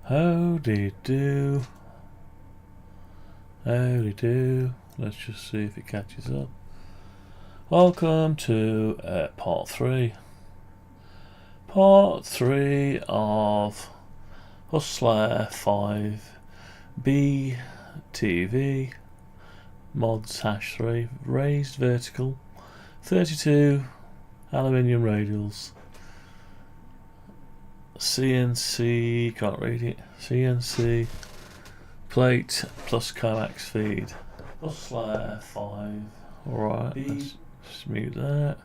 Howdy do. Howdy do. Let's just see if it catches up. Welcome to part 3. Part 3 of Hustler 5 BTV mods #3 raised vertical 32 aluminium radials. CNC, can't read it, CNC plate plus coax feed. Hustler 5. Alright, let's just mute that.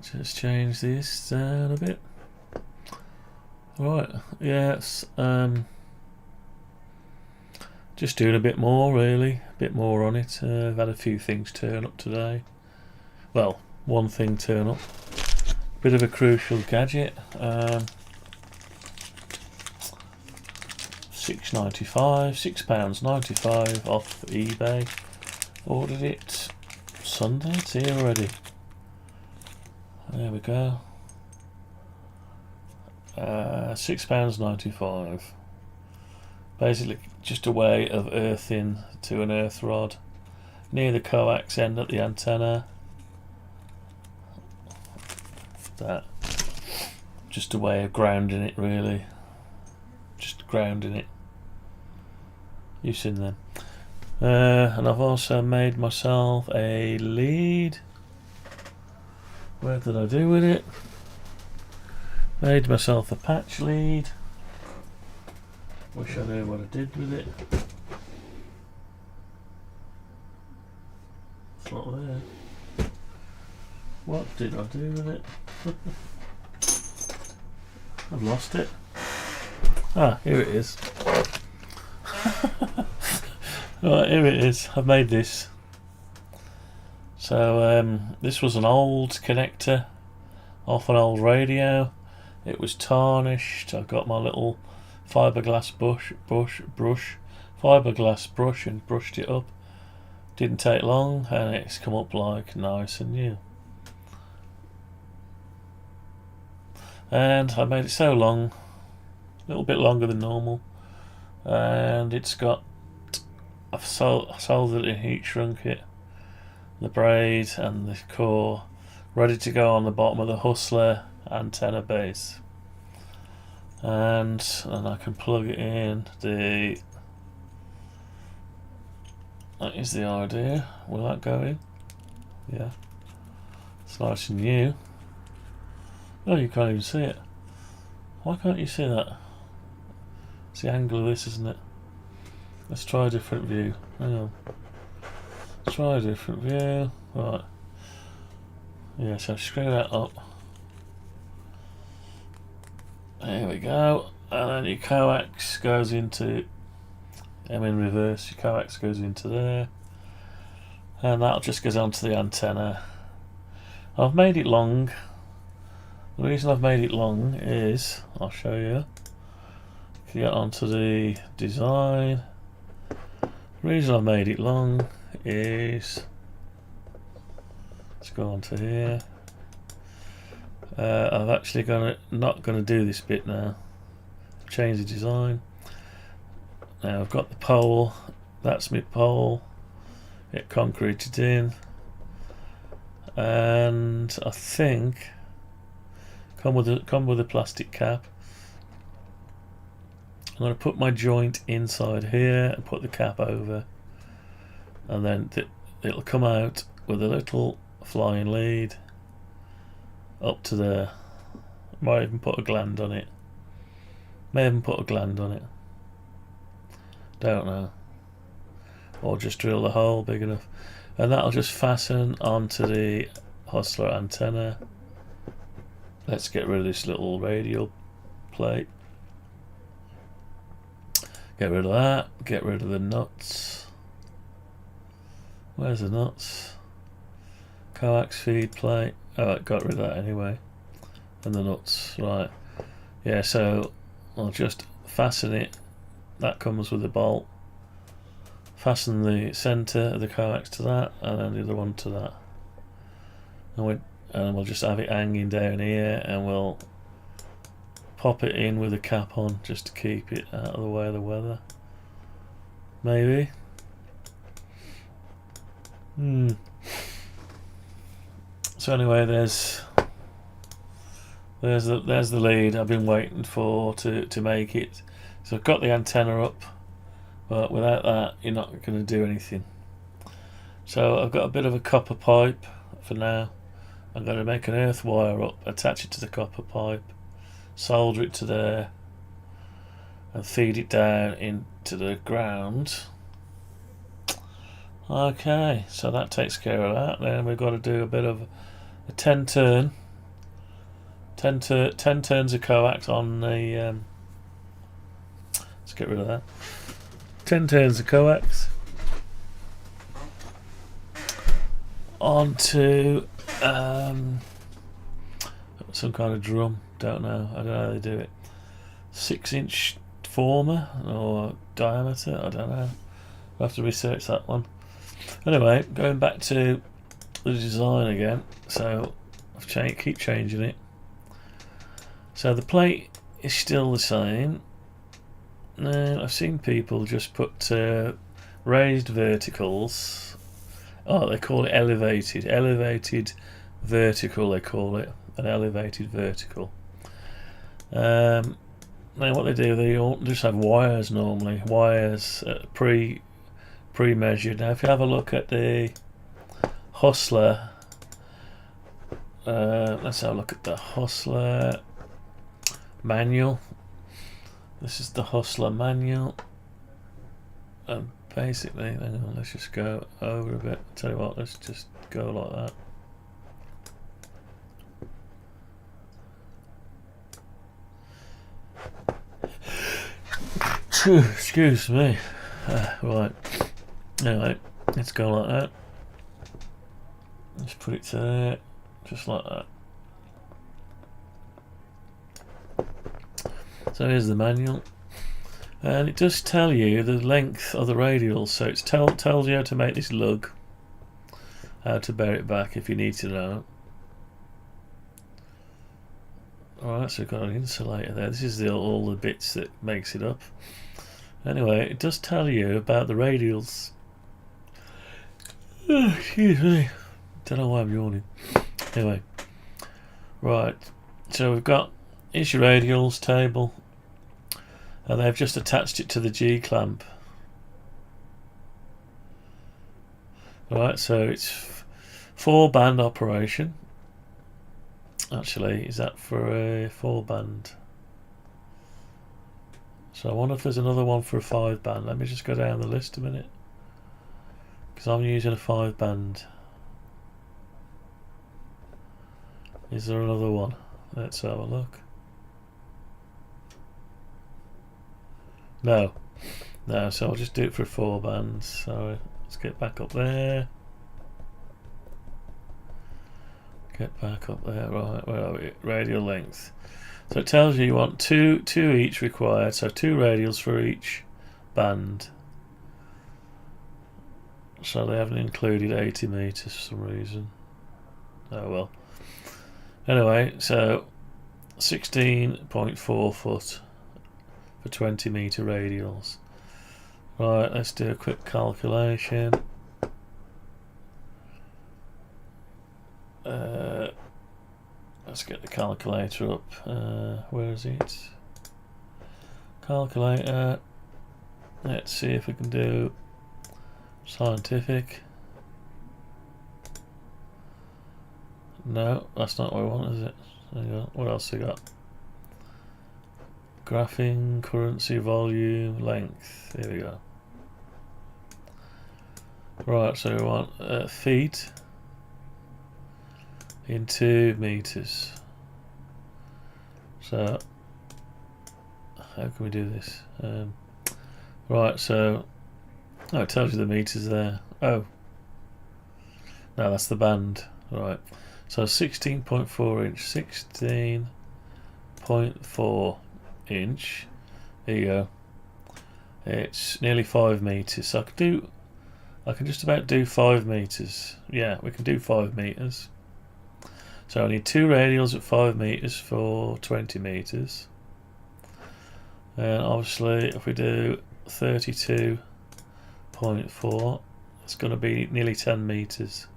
Just change this down a bit. Right, yes, just doing a bit more really, a bit more on it. I've had a few things turn up today. Well, one thing turn up. Bit of a crucial gadget. £6.95 off eBay. Ordered it Sunday. It's here already. There we go. £6.95. Basically, just a way of earthing to an earth rod near the coax end at the antenna. That just a way of grounding it, really. Just grounding it. You've seen them. And I've also made myself a lead. What did I do with it? Made myself a patch lead. Wish I knew what I did with it. It's not there. What did I do with it? I've lost it. Ah, here it is. Right, here it is. I've made this. So this was an old connector off an old radio. It was tarnished. I've got my little fiberglass fiberglass brush and brushed it up. Didn't take long and it's come up like nice and new. And I made it so long, a little bit longer than normal, and it's got, I've soldered it and heat shrunk it, the braid and the core, ready to go on the bottom of the Hustler antenna base. And then I can plug it in. That is the idea. Will that go in? Yeah. It's nice and new. Oh, you can't even see it. Why can't you see that? It's the angle of this, isn't it? Let's try a different view. Hang on. Let's try a different view. Right. Yeah, so screw that up. There we go. And then your coax goes into, I'm in reverse, your coax goes into there. And that just goes onto the antenna. I've made it long. The reason I've made it long is, I'll show you. If you get onto the design, the reason I've made it long is, let's go on to here. I've actually not going to do this bit now. Change the design. Now I've got the pole. That's my pole. It concreted in, and I think come with a plastic cap. I'm going to put my joint inside here and put the cap over, and then it'll come out with a little flying lead up to there. Might even put a gland on it. May even put a gland on it. Don't know. Or just drill the hole big enough. And that'll just fasten onto the Hustler antenna. Let's get rid of this little radial plate. Get rid of that. Get rid of the nuts. Where's the nuts? Coax feed plate. Oh, I got rid of that anyway. And the nuts. Right. Yeah, so I'll just fasten it. That comes with a bolt. Fasten the centre of the coax to that, and then the other one to that. And we'll just have it hanging down here, and we'll pop it in with a cap on just to keep it out of the way of the weather. Maybe. So anyway, there's the lead I've been waiting for to make it. So I've got the antenna up, but without that you're not going to do anything. So I've got a bit of a copper pipe for now. I'm going to make an earth wire up, attach it to the copper pipe, solder it to there, and feed it down into the ground. Okay, so that takes care of that. Then we've got to do a bit of a 10 turns of coax on the let's get rid of that. 10 turns of coax onto some kind of drum. Don't know. I don't know how they do it. 6-inch former or diameter. I don't know. We'll have to research that one. Anyway, going back to the design again. So I've keep changing it. So the plate is still the same. Now I've seen people just put raised verticals. Oh, they call it elevated vertical. They call it an elevated vertical. Now what they do, they all just have wires normally. Wires pre-measured. Now if you have a look at the Hustler, let's have a look at the Hustler manual. This is the Hustler manual, and basically, hang on, let's just go over a bit. Tell you what, let's just go like that. Excuse me. Right. Anyway, let's go like that. Let's put it to there, just like that. So here's the manual, and it does tell you the length of the radials. So it tells you how to make this lug, how to bear it back if you need to know. Alright, so we've got an insulator there. This is all the bits that makes it up. Anyway, it does tell you about the radials. Oh, excuse me. Don't know why I'm yawning. Anyway, right. So we've got here's your radials table, and they've just attached it to the G clamp. Right, so it's 4-band operation. Actually, is that for a 4-band? So I wonder if there's another one for a 5-band. Let me just go down the list a minute, because I'm using a 5-band. Is there another one? Let's have a look. No, so I'll just do it for 4 bands. So let's get back up there. Get back up there. Right, where are we? Radial length. So it tells you want two each required. So 2 radials for each band. So they haven't included 80 meters for some reason. Oh well. Anyway, so 16.4 foot for 20 meter radials. Right, let's do a quick calculation. Let's get the calculator up. Where is it? Calculator. Let's see if we can do scientific. No, that's not what we want, is it? There you go. What else we got? Graphing, currency, volume, length. Here we go. Right, so we want feet into meters. So how can we do this? Right, so it tells you the meters there. Oh, no, that's the band. Right, so 16.4 inch, 16.4 inch. There you go. It's nearly 5 meters. So I can just about do 5 meters. Yeah, we can do 5 meters. So I need 2 radials at 5 meters for 20 meters. And obviously if we do 32.4, it's going to be nearly 10 meters.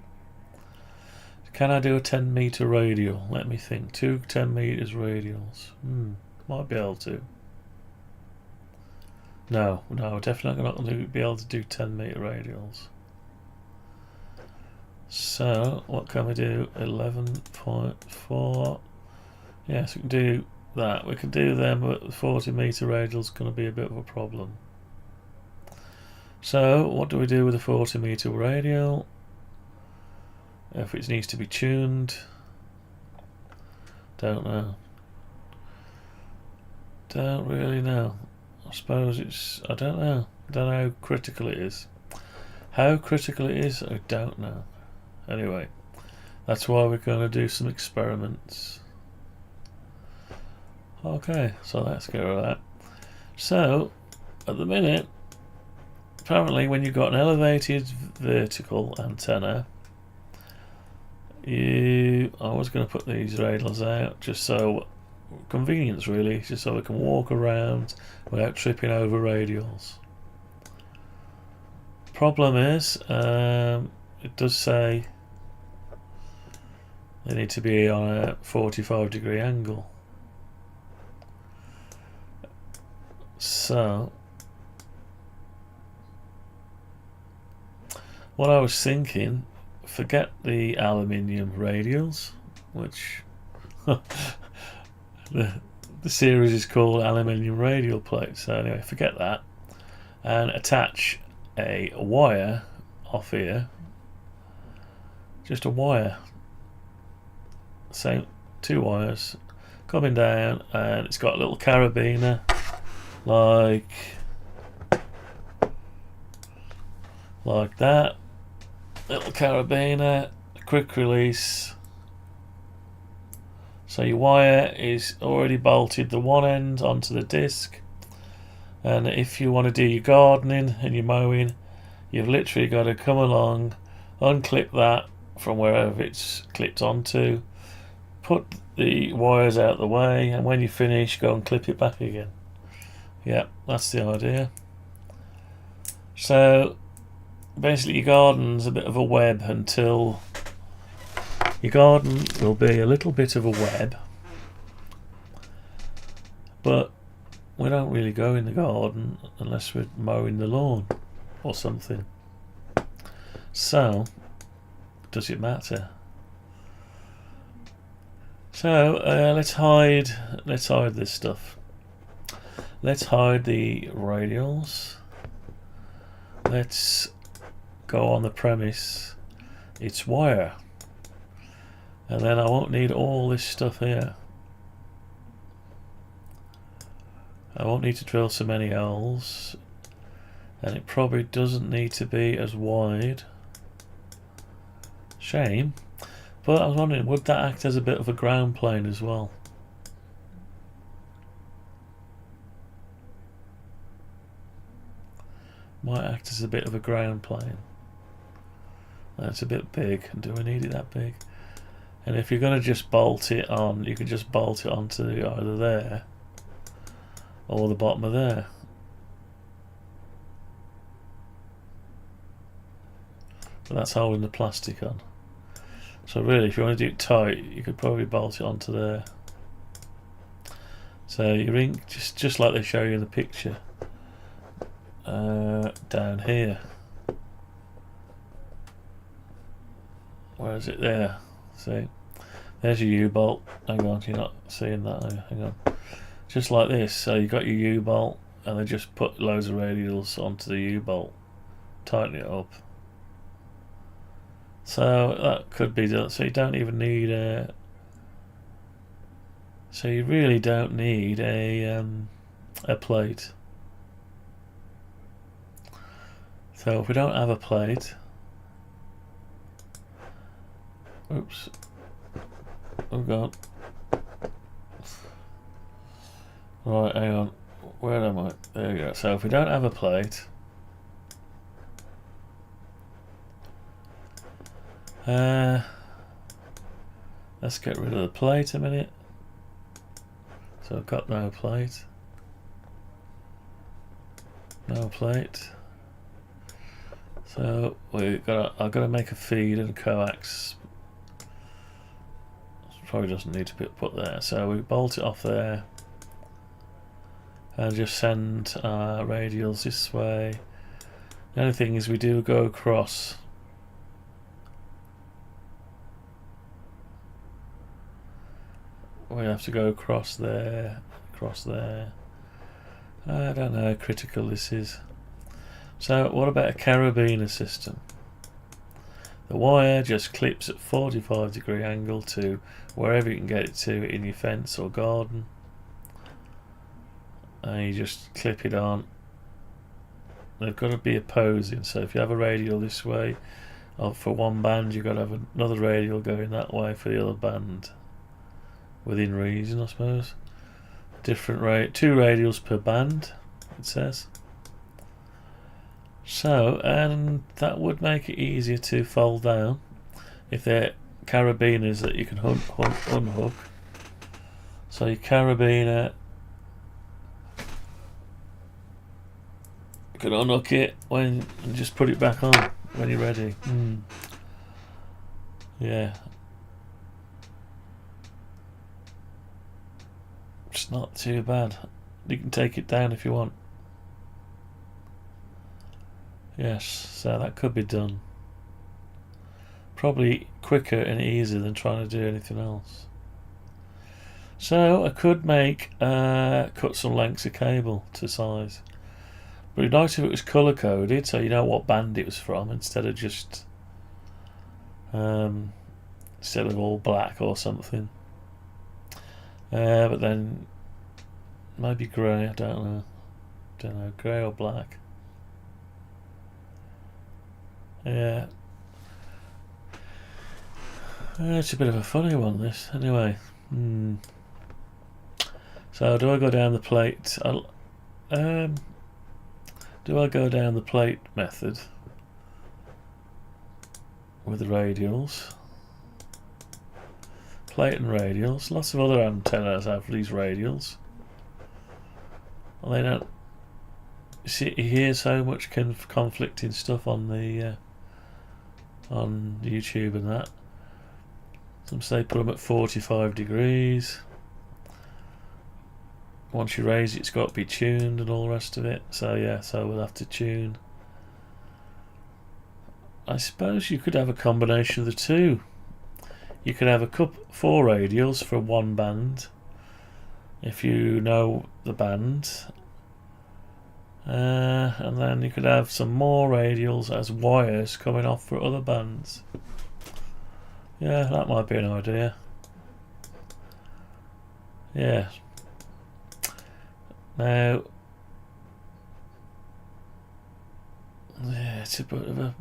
Can I do a 10 meter radial? Let me think. 2 10 meters radials. Might be able to. No, definitely not going to be able to do 10 meter radials. So what can we do? 11.4. Yes, we can do that. We can do them, but the 40 meter radial is going to be a bit of a problem. So what do we do with a 40 meter radial? If it needs to be tuned, don't know. Don't really know. I suppose it's, I don't know. I don't know how critical it is. How critical it is, I don't know. Anyway, that's why we're going to do some experiments. Okay, so let's get rid of that. So, at the minute, apparently when you've got an elevated vertical antenna, I was going to put these radials out just so, convenience really, just so we can walk around without tripping over radials. Problem is, it does say they need to be on a 45-degree angle. So, what I was thinking, forget the aluminium radials, which the series is called aluminium radial plates. So anyway, forget that, and attach a wire off here, just a wire. So 2 wires coming down, and it's got a little carabiner like that. Little carabiner, quick release. So your wire is already bolted the one end onto the disc, and if you want to do your gardening and your mowing, you've literally got to come along, unclip that from wherever it's clipped onto, put the wires out the way, and when you finish, go and clip it back again. Yeah, that's the idea. So basically your garden's a bit of a web until your garden will be a little bit of a web, but we don't really go in the garden unless we're mowing the lawn or something. So does it matter? So let's hide this stuff. Let's hide the radials. Let's go on the premise it's wire, and then I won't need all this stuff here. I won't need to drill so many holes, and it probably doesn't need to be as wide. Shame, but I was wondering, would that act as a bit of a ground plane as well? Might act as a bit of a ground plane. That's a bit big. Do we need it that big? And if you're going to just bolt it on, you can just bolt it onto either there or the bottom of there. But that's holding the plastic on. So really, if you want to do it tight, you could probably bolt it onto there. So your ink, just like they show you in the picture, down here. Where is it? There. See, there's your U-bolt. Hang on, you're not seeing that. Hang on. Just like this. So you got your U-bolt, and they just put loads of radials onto the U-bolt, tighten it up. So that could be done. So you don't even need a. So you really don't need a plate. So if we don't have a plate, oops, oh god. Right, hang on. Where am I? There we go. So if we don't have a plate, let's get rid of the plate a minute. So I've got no plate. No plate. So I've got to make a feed and a coax. Probably doesn't need to be put there. So we bolt it off there and just send our radials this way. The only thing is we do go across. We have to go across there, across there. I don't know how critical this is. So what about a carabiner system? The wire just clips at 45-degree angle to wherever you can get it to in your fence or garden. And you just clip it on. They've got to be opposing, so if you have a radial this way for one band, you've got to have another radial going that way for the other band. Within reason, I suppose. Different 2 radials per band, it says. So, and that would make it easier to fold down if they're carabiners that you can unhook. So your carabiner, you can unhook it and just put it back on when you're ready. Yeah. It's not too bad. You can take it down if you want. Yes, so that could be done. Probably quicker and easier than trying to do anything else. So I could cut some lengths of cable to size. But it'd be nice if it was colour coded, so you know what band it was from, instead of just all black or something. But then maybe grey. I don't know, grey or black. Yeah. It's a bit of a funny one, this. Anyway. So do I go down the plate? Do I go down the plate method with the radials? Plate and radials. Lots of other antennas have these radials. And they don't. You hear so much conflicting stuff on the on YouTube and that. Some say put them at 45 degrees. Once you raise it, it's got to be tuned and all the rest of it. So yeah, so we'll have to tune. I suppose you could have a combination of the two. You could have 4 radials for one band, if you know the band. And then you could have some more radials as wires coming off for other bands. Yeah, that might be an idea. Yeah. Now, yeah, it's a bit of a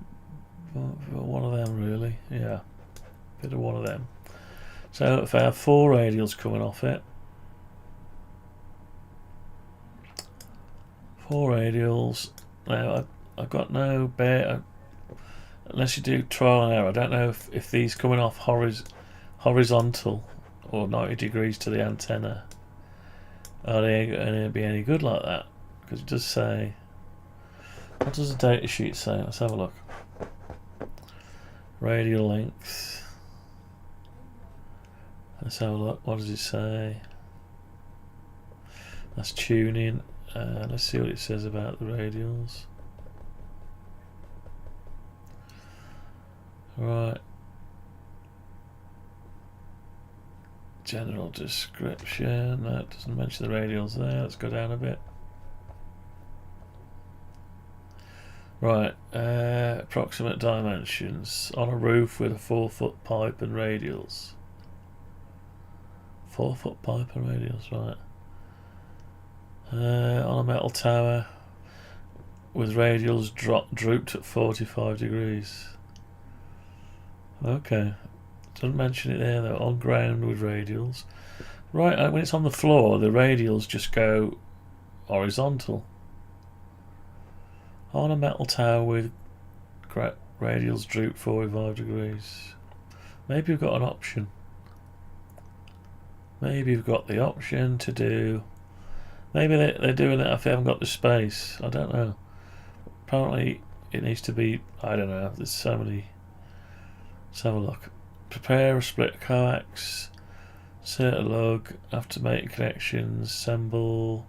one of them, really. Yeah, bit of one of them. So if I have 4 radials coming off it, 4 radials. Now I've got no unless you do trial and error. I don't know if these coming off horizontal or 90 degrees to the antenna, are they going to be any good like that? Because it does say. What does the data sheet say? Let's have a look. Radial length. Let's have a look. What does it say? That's tuning. Let's see what it says about the radials. Right. General description. No, it doesn't mention the radials there. Let's go down a bit. Right. Approximate dimensions. On a roof with a 4-foot pipe and radials. 4-foot pipe and radials, right. On a metal tower with radials drooped at 45 degrees. Okay. Doesn't mention it there though. On ground with radials. Right, when it's on the floor, the radials just go horizontal. On a metal tower with radials drooped 45 degrees. Maybe you've got an option. Maybe you've got the option to do Maybe they're doing it if they haven't got the space. I don't know. Apparently it needs to be, I don't know, there's so many. Let's have a look. Prepare a split coax, insert a lug, after making connections, assemble,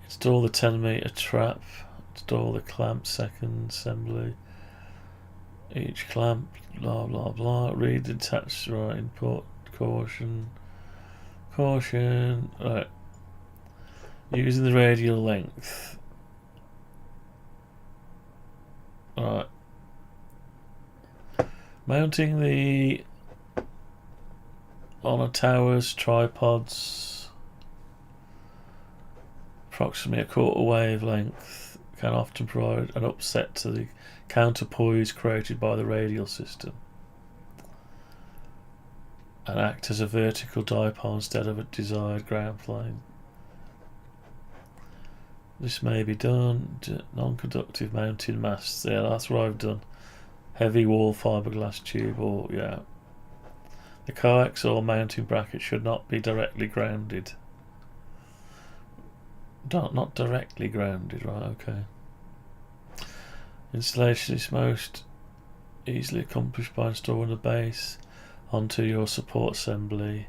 install the 10-meter trap, install the clamp, second assembly, each clamp, blah blah blah, read the attached right input, caution, right, using the radial length, right, mounting the on a tower's tripods approximately a quarter wavelength can often provide an upset to the counterpoise created by the radial system and act as a vertical dipole instead of a desired ground plane. This may be done to non-conductive mounting masts. Yeah, that's what I've done. Heavy wall fiberglass tube, or yeah. The coax or mounting bracket should not be directly grounded. Not directly grounded, right, okay. Installation is most easily accomplished by installing the base onto your support assembly.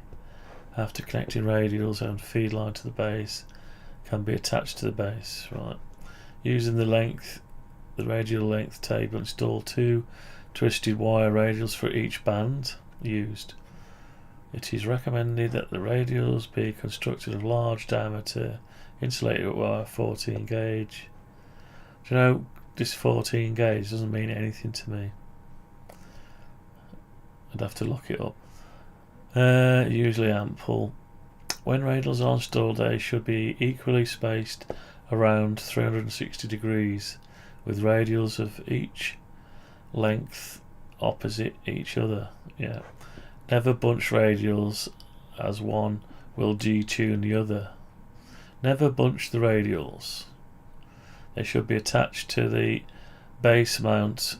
After connecting radials and feed line to the base can be attached to the base, right. Using the radial length table, install 2 twisted wire radials for each band used. It is recommended that the radials be constructed of large diameter insulated wire 14 gauge. Do you know, this 14 gauge doesn't mean anything to me. I'd have to look it up. Usually ample. When radials are installed, they should be equally spaced around 360 degrees with radials of each length opposite each other. Yeah. Never bunch radials, as one will detune the other. Never bunch the radials. They should be attached to the base mount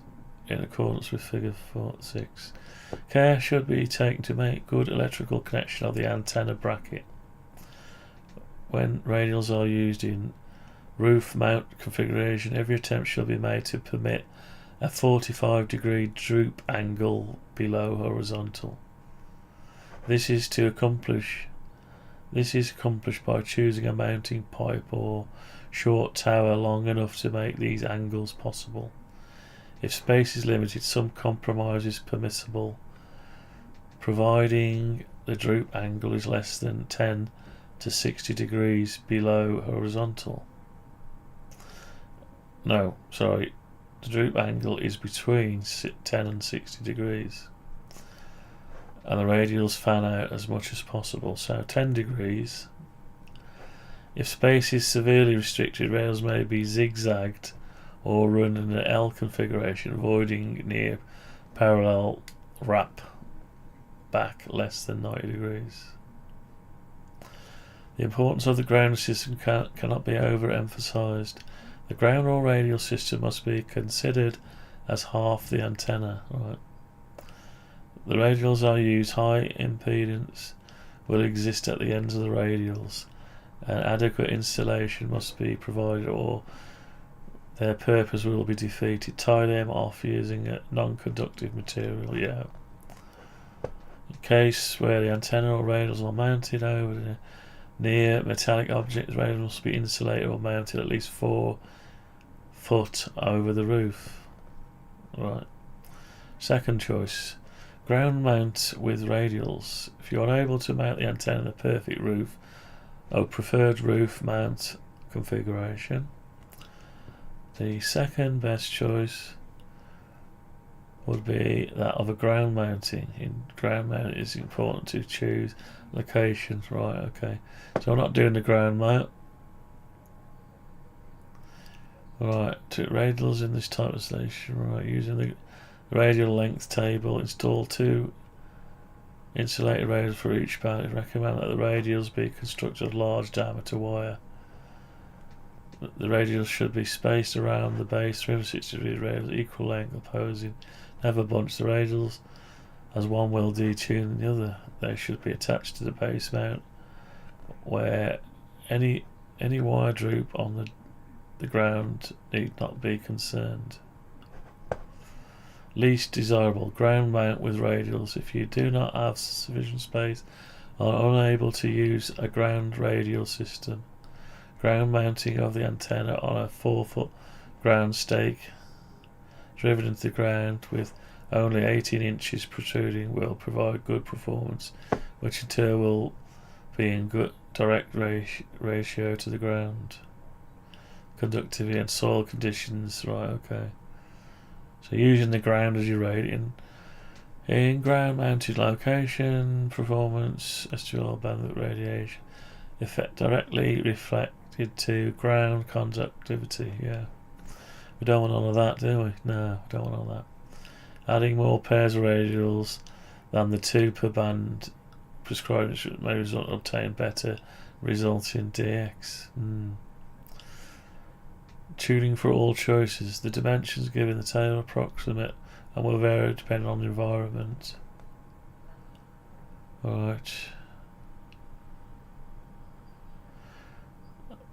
in accordance with figure 6. Care should be taken to make good electrical connection of the antenna bracket. When radials are used in roof mount configuration, every attempt should be made to permit a 45-degree droop angle below horizontal. This is accomplished by choosing a mounting pipe or short tower long enough to make these angles possible. If space is limited, some compromise is permissible, providing the droop angle is less than 10 to 60 degrees below horizontal. No, sorry, the droop angle is between 10 and 60 degrees. And the radials fan out as much as possible, so 10 degrees. If space is severely restricted, rails may be zigzagged or run in an L configuration, avoiding near parallel wrap back less than 90 degrees. The importance of the ground system cannot be overemphasized. The ground or radial system must be considered as half the antenna. Right. The radials are used. High impedance will exist at the ends of the radials, and adequate insulation must be provided, or their purpose will be defeated. Tie them off using a non-conductive material. Yeah. In case where the antenna or radials are mounted over near metallic objects, radials must be insulated or mounted at least 4 foot over the roof. Right. Second choice. Ground mount with radials. If you are unable to mount the antenna in the perfect roof or preferred roof mount configuration, the second best choice would be that of a ground mounting. In ground mount, it's important to choose locations. Right, okay. So I'm not doing the ground mount. Right, to radials in this type of station. Right, using the radial length table, install 2 insulated radials for each band. I recommend that the radials be constructed of large diameter wire. The radials should be spaced around the base 360 degree radials, equal length opposing. Never bunch the radials, as one will detune the other. They should be attached to the base mount, where any Any wire droop on the ground need not be concerned. Least desirable, ground mount with radials. If you do not have sufficient space, are unable to use a ground radial system. Ground mounting of the antenna on a 4-foot ground stake driven into the ground with only 18 inches protruding will provide good performance, which in turn will be in good direct ratio to the ground conductivity and soil conditions. Right, okay. So using the ground as your rating. In ground mounted location, performance, estual bandwidth radiation, effect directly reflected to ground conductivity. Yeah. We don't want all of that, do we? No, we don't want all that. Adding more pairs of radials than the 2 per band prescribed may result in obtain better result in DX. Tuning for all choices. The dimensions given the tail approximate and will vary depending on the environment. Alright.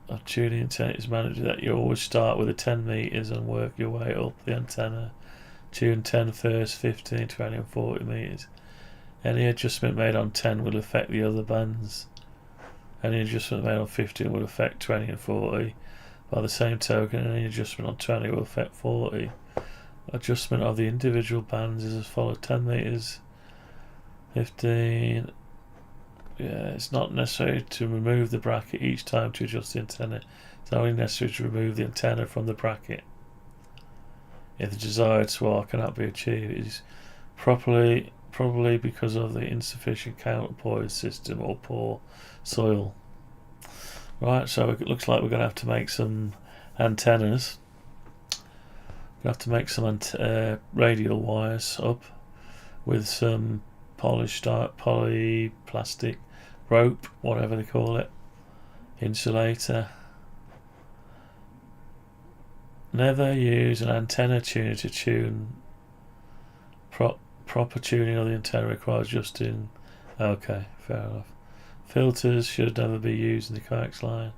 A tuning antenna is managed that you always start with a 10 meters and work your way up the antenna. Tune 10 first, 15, 20 and 40 meters. Any adjustment made on 10 will affect the other bands. Any adjustment made on 15 will affect 20 and 40. By the same token, any adjustment on 20 will affect 40. Adjustment of the individual bands is as follows: 10 meters, 15. Yeah, it's not necessary to remove the bracket each time to adjust the antenna. It's only necessary to remove the antenna from the bracket. If the desired swap cannot be achieved, it is probably because of the insufficient counterpoise system or poor soil. Right, so it looks like we're going to have to make some antennas. We're going to have to make some radial wires up with some polished polyplastic rope, whatever they call it, insulator. Never use an antenna tuner to tune. Proper tuning of the antenna requires adjusting. Okay, fair enough. Filters should never be used in the coax line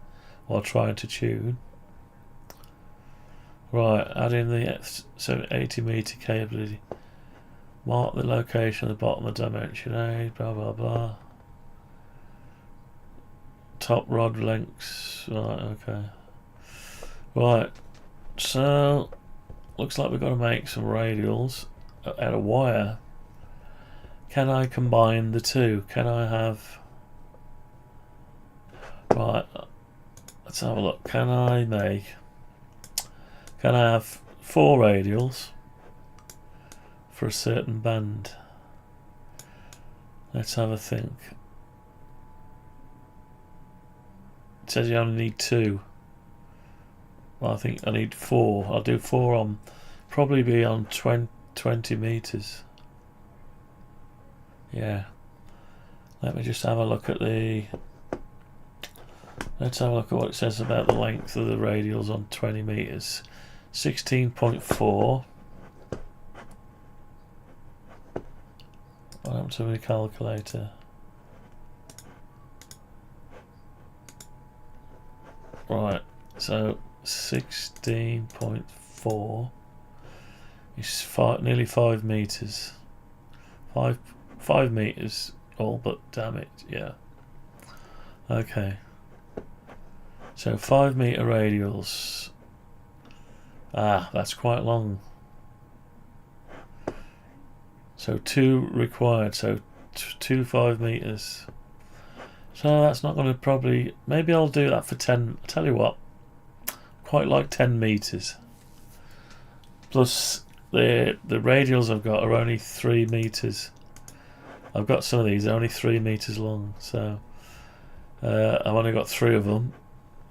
while trying to tune. Right, add in the 80 meter capability. Mark the location at the bottom of dimension A, blah blah blah. Top rod lengths. Right, okay. Right, so looks like we've got to make some radials out of wire. Can I combine the two? Can I have... Right, let's have a look. Can I have 4 radials for a certain band? Let's have a think. It says you only need 2. Well, I think I need 4. I'll do 4 on, probably be on 20 meters. Yeah. Let me just have a look at the... Let's have a look at what it says about the length of the radials on 20 meters. 16.4. What happened to my calculator? Right, so 16.4 is nearly 5 meters. 5 meters all, but damn it, yeah. Okay. So 5 meter radials. Ah, that's quite long. So 2 required, so 2 5 meters. So that's not going to probably... Maybe I'll do that for 10... I'll tell you what. Quite like 10 meters. Plus the radials I've got are only 3 meters. I've got some of these, they're only 3 meters long. So I've only got 3 of them.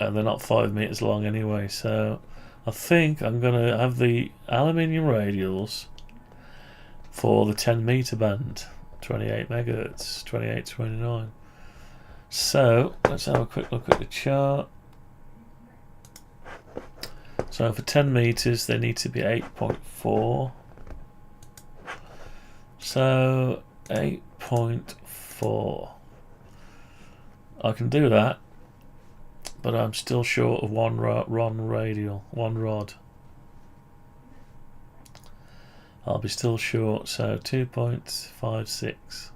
And they're not 5 meters long anyway. So I think I'm going to have the aluminium radials for the 10 meter band. 28 megahertz, 28, 29. So let's have a quick look at the chart. So for 10 meters they need to be 8.4. So 8.4. I can do that. but I'm still short of one radial, one rod. I'll be still short, so 2.56.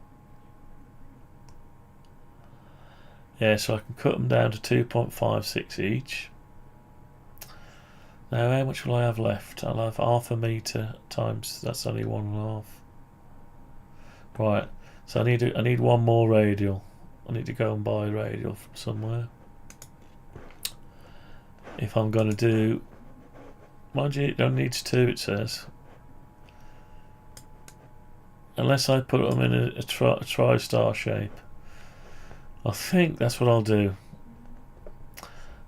Yeah, so I can cut them down to 2.56 each. Now, how much will I have left? I'll have half a metre times, that's only 1.5. Right, so I need one more radial. I need to go and buy a radial from somewhere. If I'm going to do, mind you, it only needs 2, it says. Unless I put them in a tri-star shape. I think that's what I'll do.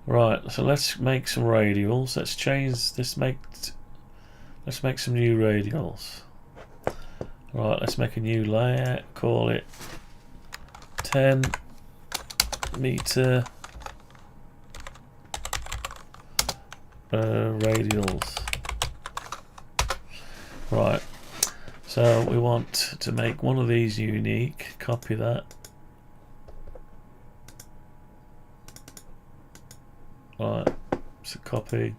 Right, so let's make some radials. Let's change this. Let's make some new radials. Right, let's make a new layout. Call it 10 meter radials. Right, so we want to make one of these unique. Copy that. Right, so copy.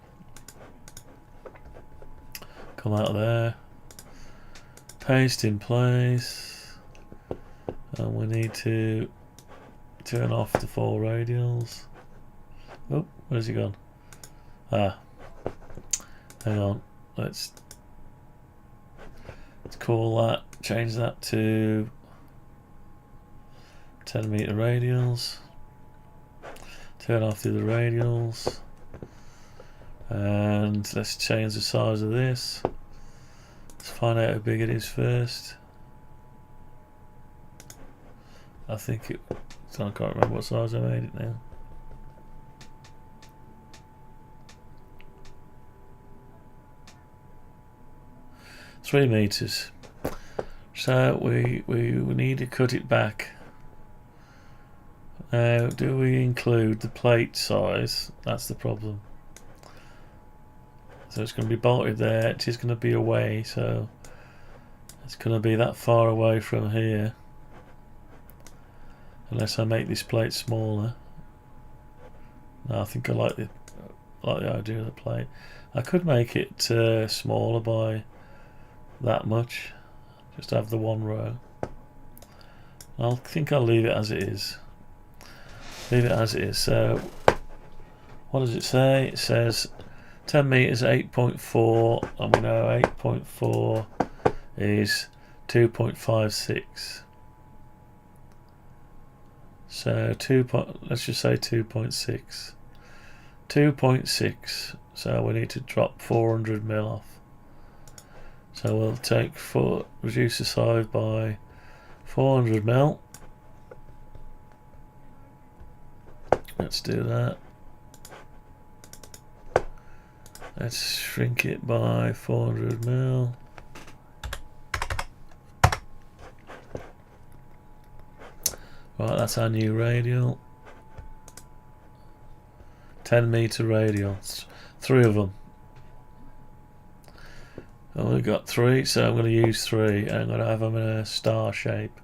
Come out of there. Paste in place. And we need to turn off the 4 radials. Oh, where's he gone? Ah, hang on. Let's call that. Change that to 10 meter radials. Turn off the other radials. And let's change the size of this. Let's find out how big it is first. I think it. I can't remember what size I made it now. Three meters. So we need to cut it back. Now, do we include the plate size? That's the problem. So it's going to be bolted there. It is going to be away, so it's going to be that far away from here. Unless I make this plate smaller. No, I think I like the idea of the plate. I could make it smaller by that much. Just have the one row. I think I'll leave it as it is. Leave it as it is. So, what does it say? It says 10 meters, 8.4, and we know 8.4 is 2.56. So let's just say 2.6. 2.6. So we need to drop 400 mil off. So we'll reduce the size by 400 mil. Let's do that. Let's shrink it by 400 mil. Right, that's our new radial. 10 meter radials. 3 of them. I've only got 3, so I'm going to use 3. And I'm going to have them in a star shape.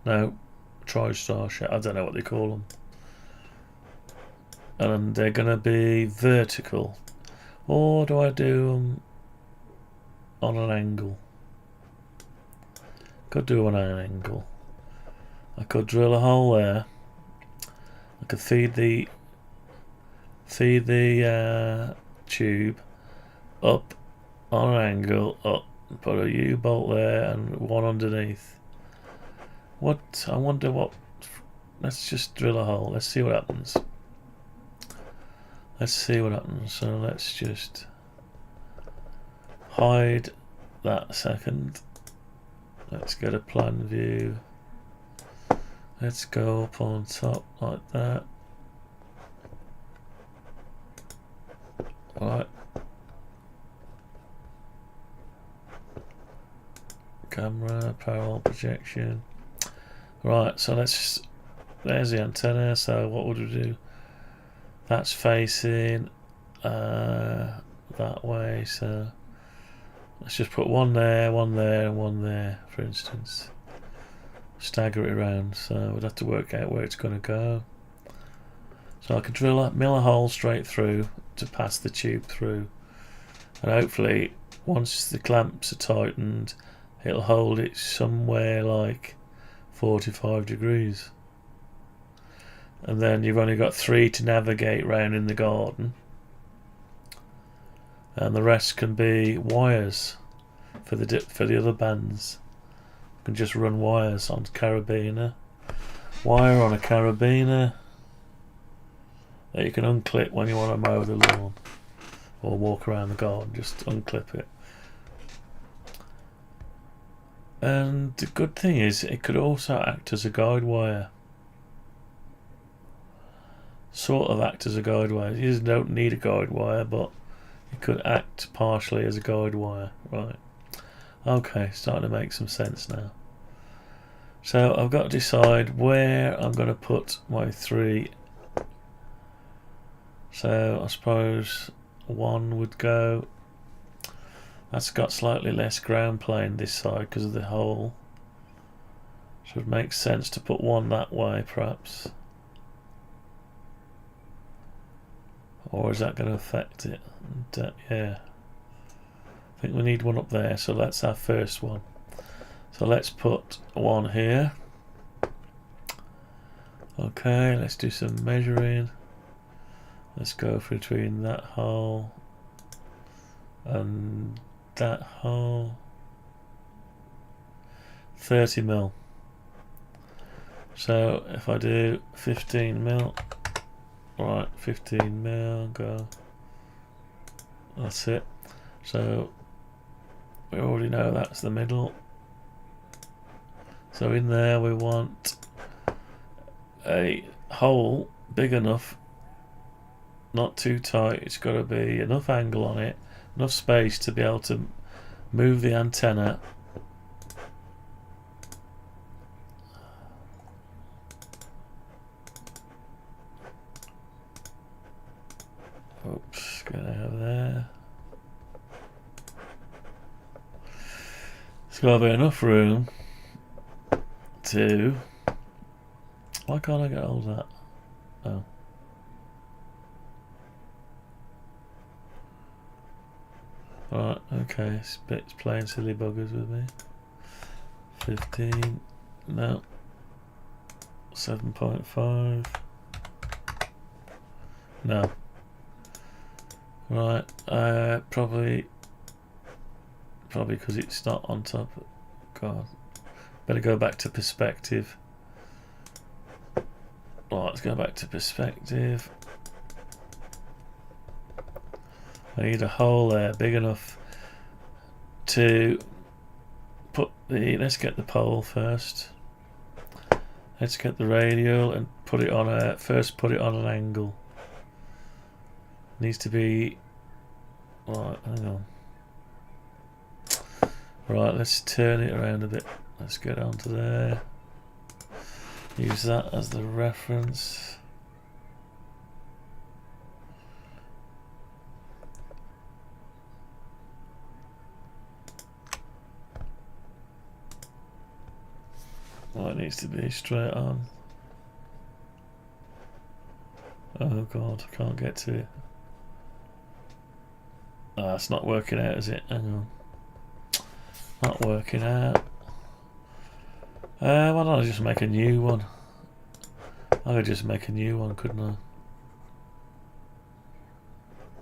No, tri-star shape. I don't know what they call them. And they're going to be vertical. Or do I do them on an angle? Could do them on an angle. I could drill a hole there. I could feed the tube up on an angle, up, put a U-bolt there and one underneath. I wonder what. Let's just drill a hole. Let's see what happens. Let's see what happens. So let's just hide that a second. Let's get a plan view. Let's go up on top like that. Alright. Camera, parallel projection. Right, so there's the antenna. So what would we do? That's facing that way, so let's just put one there, and one there, for instance. Stagger it around, so we'd have to work out where it's going to go. So I can mill a hole straight through to pass the tube through, and hopefully once the clamps are tightened it'll hold it somewhere like 45 degrees. And then you've only got 3 to navigate round in the garden, and the rest can be wires for the other bands. You can just run wires on carabiner, wire on a carabiner that you can unclip when you want to mow the lawn or walk around the garden. Just unclip it. And the good thing is it could also act as a guide wire. Sort of act as a guide wire. You don't need a guide wire, but it could act partially as a guide wire. Right. Okay, starting to make some sense now. So I've got to decide where I'm going to put my 3. So I suppose one would go. That's got slightly less ground plane this side because of the hole. So it makes sense to put one that way, perhaps. Or is that going to affect it? Yeah. I think we need one up there, so that's our first one. So let's put one here. Okay, let's do some measuring. Let's go between that hole and that hole. 30 mil. So if I do 15 mil, right, 15 mil, go. That's it. So we already know that's the middle. So in there we want a hole big enough, not too tight. It's got to be enough angle on it, enough space to be able to move the antenna. Oops, get out of there. There's got to be enough room to. Why can't I get hold of that? Oh. Right, okay, it's playing silly buggers with me. 15, no. 7.5. No. Right, probably because it's not on top. God, better go back to perspective. Right, let's go back to perspective. I need a hole there big enough to put the. Let's get the pole first. Let's get the radial and put it on a. First, put it on an angle. Needs to be. Right, hang on. Right, let's turn it around a bit. Let's get onto there. Use that as the reference. Well, it needs to be straight on. Oh God, I can't get to it. Ah, it's not working out, is it? Hang on. Not working out. Why don't I just make a new one? I could just make a new one, couldn't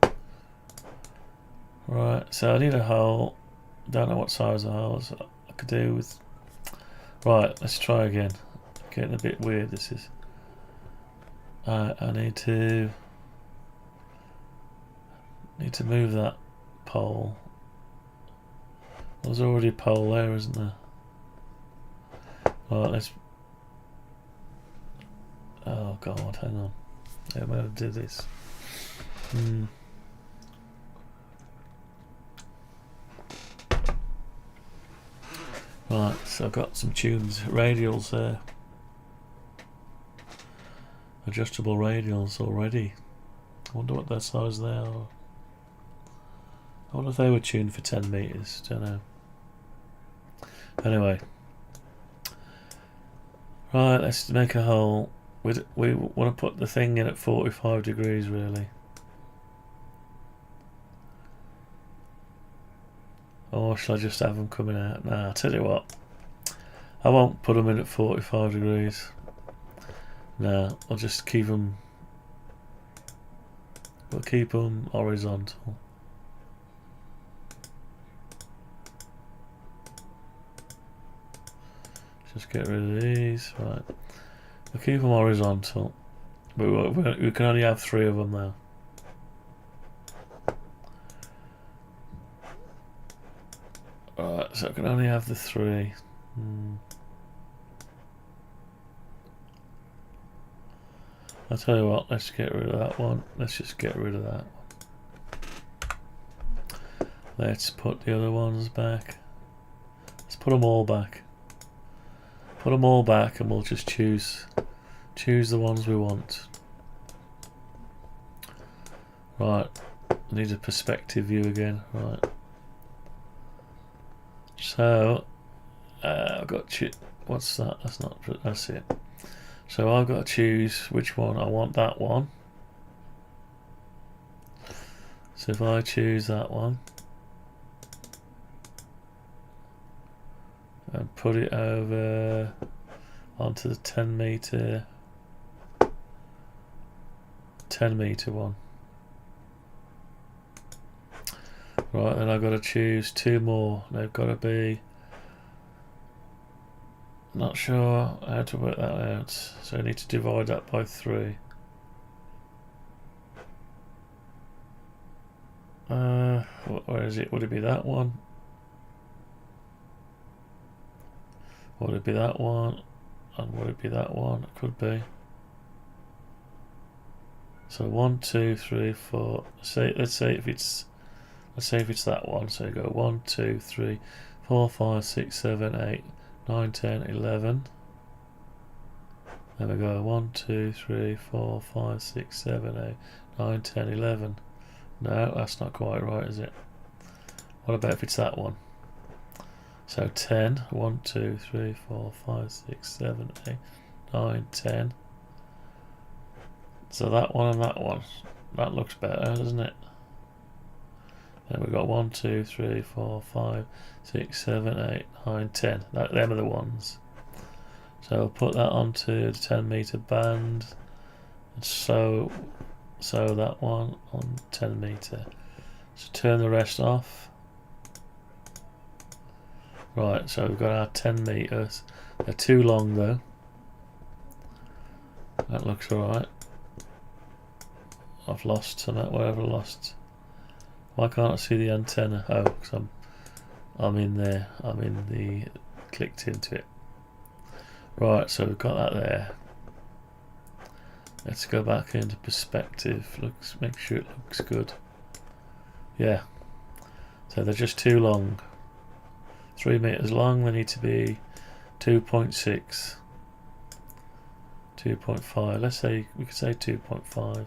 I? Right, so I need a hole. Don't know what size the hole is. I could do with. Right, let's try again. Getting a bit weird, this is. I need to move that pole. There's already a pole there, isn't there? Right, let's. Oh God, hang on. I'm going to do this. Right, so I've got some tunes, radials there. Adjustable radials already. I wonder what their size they are. I wonder if they were tuned for 10 meters. Don't know. Anyway. Right, let's make a hole we want to put the thing in at 45 degrees really. Or shall I just have them coming out? Nah, I'll tell you what. I won't put them in at 45 degrees. No, I'll just keep them. We'll keep them horizontal. Just get rid of these. Right. We'll keep them horizontal. But we can only have 3 of them now. Alright, so I can only have the 3. I'll tell you what, let's get rid of that one. Let's just get rid of that one. Let's put the other ones back. Let's put them all back. Put them all back and we'll just choose the ones we want. Right, I need a perspective view again. Right. So I've got what's that? That's it. So I've got to choose which one. I want that one. So if I choose that one and put it over onto the 10 meter one. Right, then I've got to choose 2 more. They've got to be, not sure how to work that out, so I need to divide that by 3. Where is it? Would it be that one? Would it be that one? And would it be that one? It could be. So 1, 2, 3, 4. Let's say if it's that one. So you go 1, 2, 3, 4, 5, 6, 7, 8, 9, 10, 11. Then we go 1, 2, 3, 4, 5, 6, 7, 8, 9, 10, 11. No, that's not quite right, is it? What about if it's that one? So 10, 1, 2, 3, 4, 5, 6, 7, 8, 9, 10. So that one and that one. That looks better, doesn't it? Then we've got 1, 2, 3, 4, 5, 6, 7, 8, 9, 10. Them are the ones. So I'll put that onto the 10 meter band. And so that one on 10 meter. So turn the rest off. Right, so we've got our 10 meters. They're too long though. That looks alright. I've lost some, whatever I lost. Why can't I see the antenna? Oh, because I'm in there. I'm in the clicked into it. Right, so we've got that there. Let's go back into perspective. Make sure it looks good. Yeah. So they're just too long. 3 meters long. They need to be 2.6. 2.5. Let's say we could say 2.5.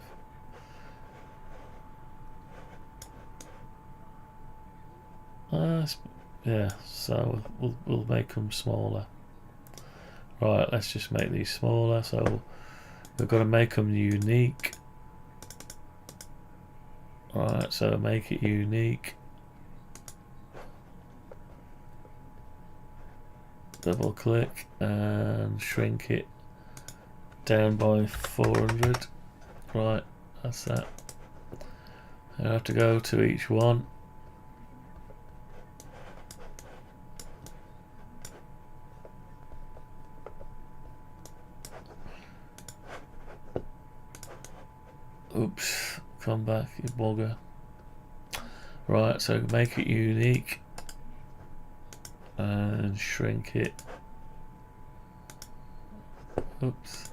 Yeah, so we'll make them smaller. Right, let's just make these smaller. So we've got to make them unique. Right, so make it unique. Double click and shrink it down by 400. Right, that's that. I have to go to each one. Oops, come back, you bugger. Right, so make it unique and shrink it. Oops.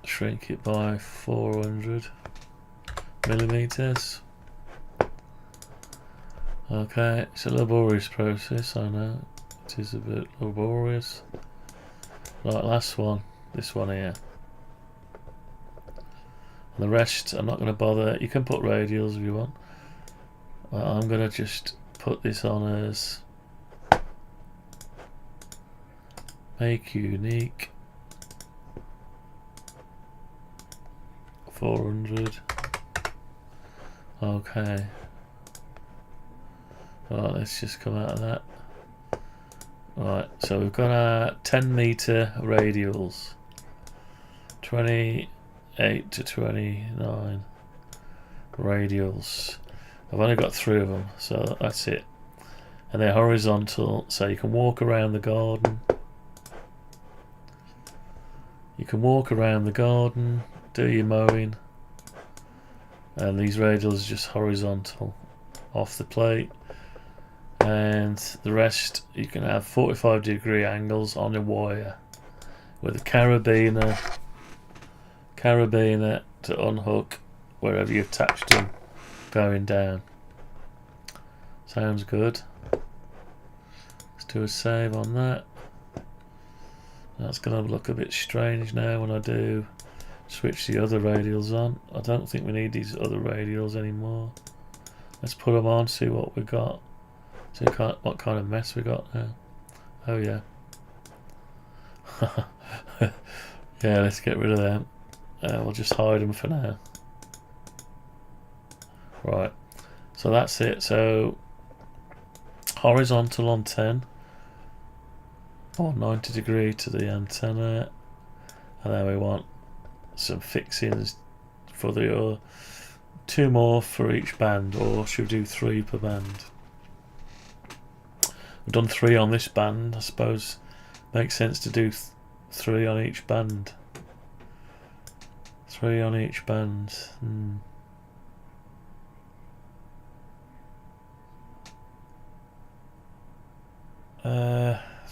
Shrink it by 400 millimeters. Okay, it's a laborious process, I know. It is a bit laborious. Right, last one. This one here. And the rest, I'm not going to bother. You can put radials if you want. I'm going to just put this on as Make unique 400. Okay. Right, let's just come out of that. Right, so we've got our 10 meter radials. 28 to 29 radials. I've only got 3 of them, so that's it. And they're horizontal, so you can walk around the garden. You can walk around the garden, do your mowing, and these radials are just horizontal off the plate. And the rest you can have 45-degree angles on a wire with a carabiner to unhook wherever you attached them going down. Sounds good. Let's do a save on that. That's going to look a bit strange now when I do switch the other radials on. I don't think we need these other radials anymore. Let's put them on, see what we got. See what kind of mess we got now. Oh yeah. Yeah, let's get rid of them. We'll just hide them for now. Right, so that's it. So horizontal on 10 or 90 degree to the antenna, and then we want some fixings for the 2 more for each band, or should we do 3 per band? We've done 3 on this band. I suppose makes sense to do 3 on each band. 3 on each band.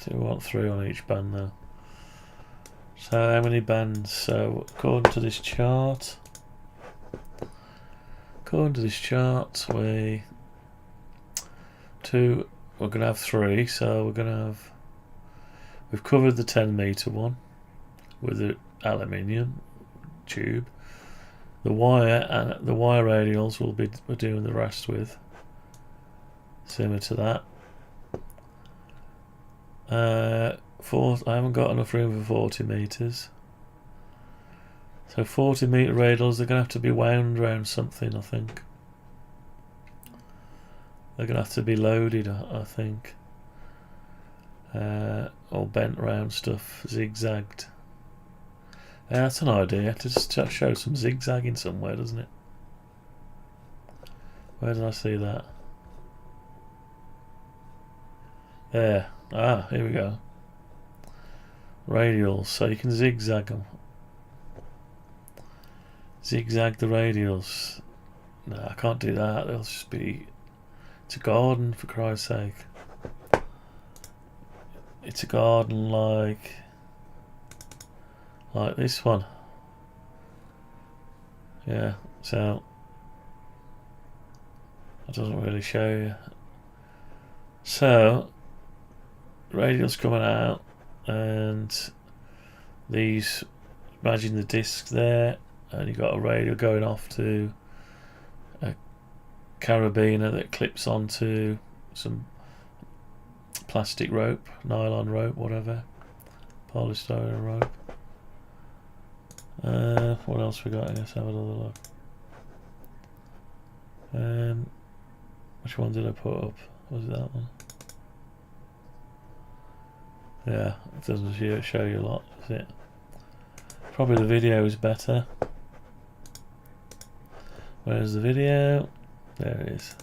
So we want 3 on each band now. So how many bands? So according to this chart, we're going to have 3. So we've covered the 10 meter one with the aluminium tube. The wire and the wire radials we're doing the rest with, similar to that. I haven't got enough room for 40 meters. So 40 meter radials, they're going to have to be wound around something, I think. They're going to have to be loaded, I think. Or bent round stuff, zigzagged. Yeah, that's an idea, to just show some zigzagging somewhere, doesn't it? Where did I see that? There. Ah, here we go. Radials, so you can zigzag them. Zigzag the radials. No, I can't do that. They'll just be... It's a garden, for Christ's sake. It's a garden like this one. Yeah, so that doesn't really show you. So radials coming out, and these, imagine the disc there, and you've got a radial going off to a carabiner that clips onto some plastic rope, nylon rope, whatever, polystyrene rope. What else we got here? Let's have another look. Which one did I put up? Was it that one? Yeah, it doesn't show you a lot, does it? Probably the video is better. Where's the video? There it is.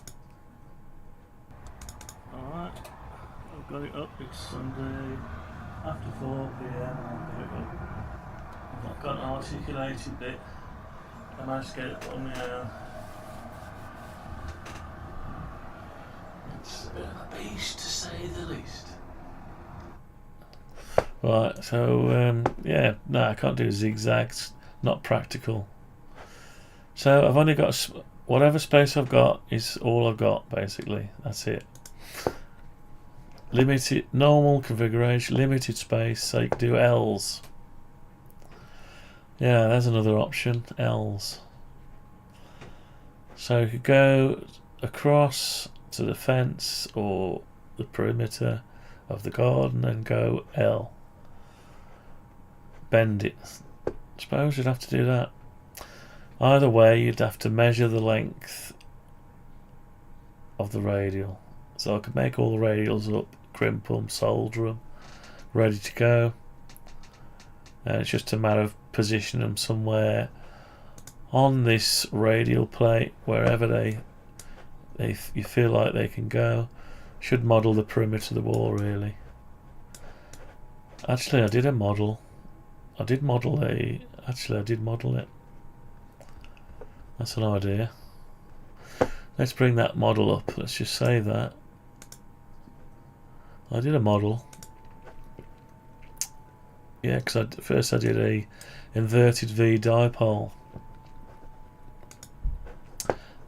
Alright, I've got it up. It's Sunday after 4 PM. I'll get it up. I've not got an articulated bit. I managed to get it on my own. It's a bit of a beast, to say the least. Right, so yeah, no, I can't do zigzags, not practical. So I've only got whatever space I've got is all I've got, basically. That's it. Limited, normal configuration, limited space, so you can do L's. Yeah, there's another option, L's. So you could go across to the fence or the perimeter of the garden and go L. bend it. Suppose you'd have to do that. Either way, you'd have to measure the length of the radial. So I could make all the radials up, crimp them, solder them, ready to go. And it's just a matter of positioning them somewhere on this radial plate, wherever you feel like they can go. Should model the perimeter of the wall, really. Actually, I did model it. That's an idea. Let's bring that model up. Let's just save that. I did a model. Yeah, because first I did a inverted V dipole.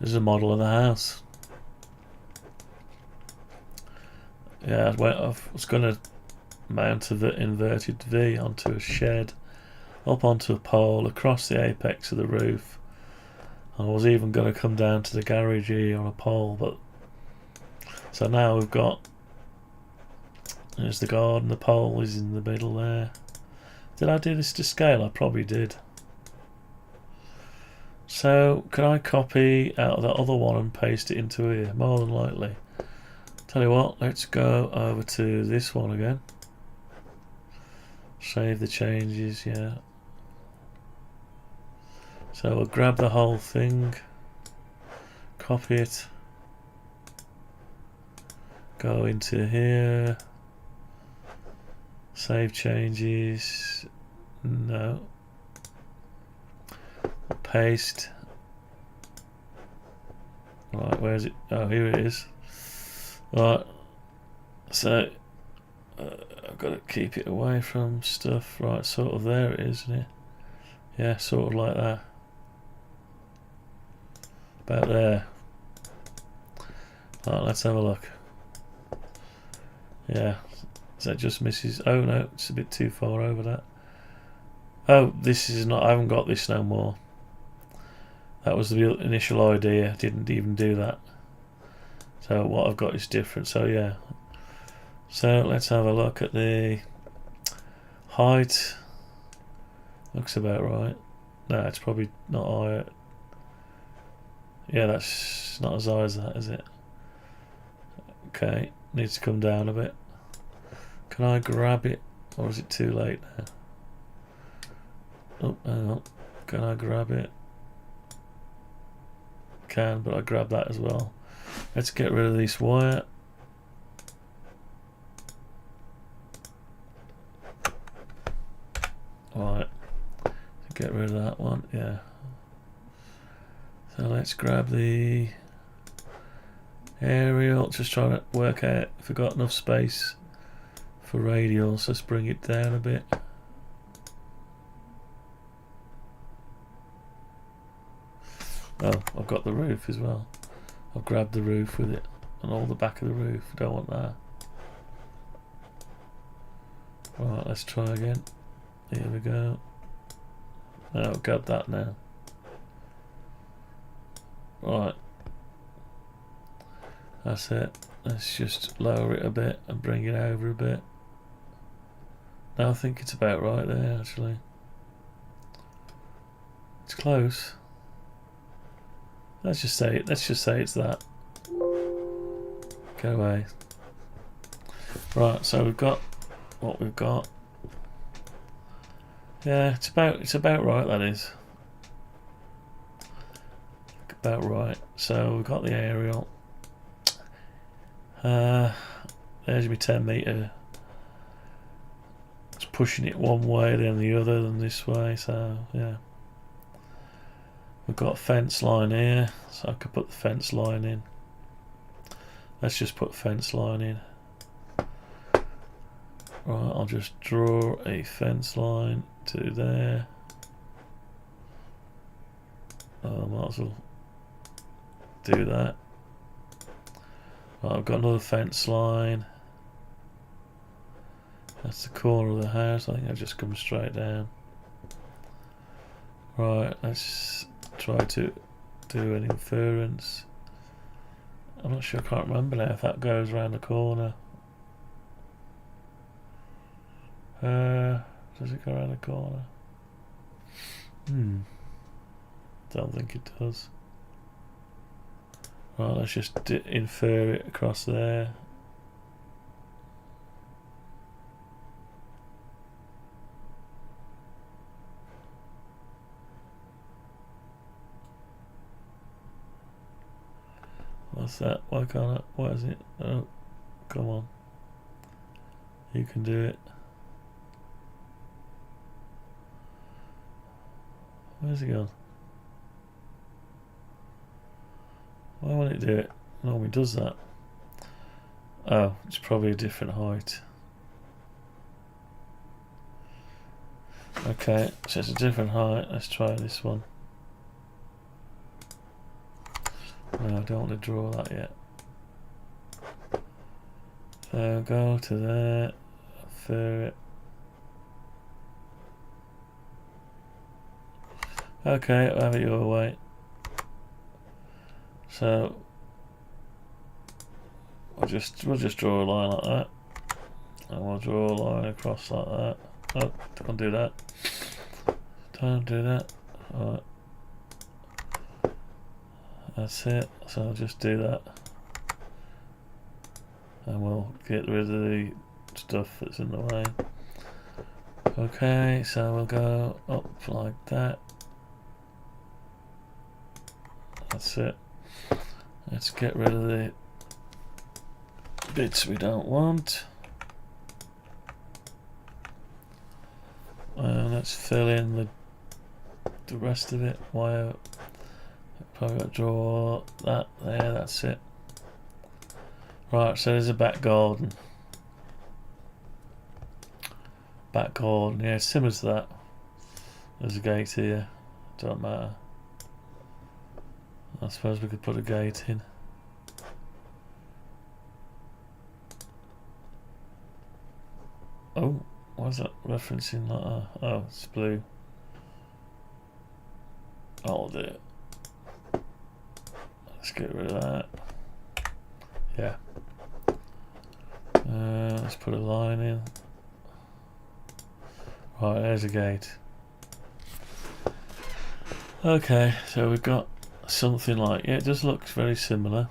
There's a model of the house. Yeah, I was going to mount an inverted V onto a shed, up onto a pole, across the apex of the roof. I was even going to come down to the garage here on a pole, but so now we've got, there's the garden, the pole is in the middle there. Did I do this to scale? I probably did. So can I copy out of that other one and paste it into here? More than likely. Tell you what, let's go over to this one again. Save the changes, yeah. So we'll grab the whole thing, copy it, go into here, save changes, no, paste. Right, where is it? Oh, here it is. Right, so I've got to keep it away from stuff. Right, sort of there it is, isn't it? Yeah, sort of like that. About there. Right, let's have a look. Yeah, so that just misses. Oh no, it's a bit too far over that. Oh, this is not. I haven't got this no more. That was the initial idea. Didn't even do that. So what I've got is different. So yeah. So let's have a look at the height. Looks about right. No, it's probably not high. Yeah, that's not as high as that, is it? Okay, needs to come down a bit. Can I grab it, or is it too late now? Oh, hang on. Can I grab it? Can, but I grab that as well. Let's get rid of this wire. Right, get rid of that one, yeah. So let's grab the aerial, just trying to work out if we've got enough space for radials. Let's bring it down a bit. Oh, I've got the roof as well. I've grabbed the roof with it and all the back of the roof. Don't want that. Right, let's try again. Here we go. Oh, I've got that now. Right. That's it. Let's just lower it a bit and bring it over a bit. Now I think it's about right there actually. It's close. Let's just say it's that. Go away. Right, so we've got what we've got. Yeah, it's about right, that is. About right. So we've got the aerial. There's my 10 metre. It's pushing it one way, then the other, then this way, so yeah. We've got a fence line here, so I could put the fence line in. Let's just put fence line in. Right, I'll just draw a fence line to there. I might as well do that. Right, I've got another fence line. That's the corner of the house. I think I've just come straight down. Right, let's try to do an inference. I'm not sure, I can't remember now if that goes around the corner. Does it go around the corner? Don't think it does. Right, let's just infer it across there. What's that? Why can't it? What is it? Oh, come on. You can do it. Where's it gone? Why won't it do it? Normally does that. Oh, it's probably a different height. Okay, so it's a different height. Let's try this one. No, I don't want to draw that yet. So go to there, infer it. Okay, I'll have it your way. So we'll just draw a line like that, and we'll draw a line across like that. Oh, don't do that. Don't do that. Alright. That's it. So I'll just do that. And we'll get rid of the stuff that's in the way. Okay, so we'll go up like that. That's it. Let's get rid of the bits we don't want. And let's fill in the rest of it. Wire. Probably got to draw that there, that's it. Right, so there's a back garden. Back garden, yeah, similar to that. There's a gate here, don't matter. I suppose we could put a gate in. Oh, why is that referencing like that? Oh, it's blue. I'll do it. Let's get rid of that. Yeah. Let's put a line in. Right, there's a gate. Okay, so we've got something like, yeah, it does look very similar.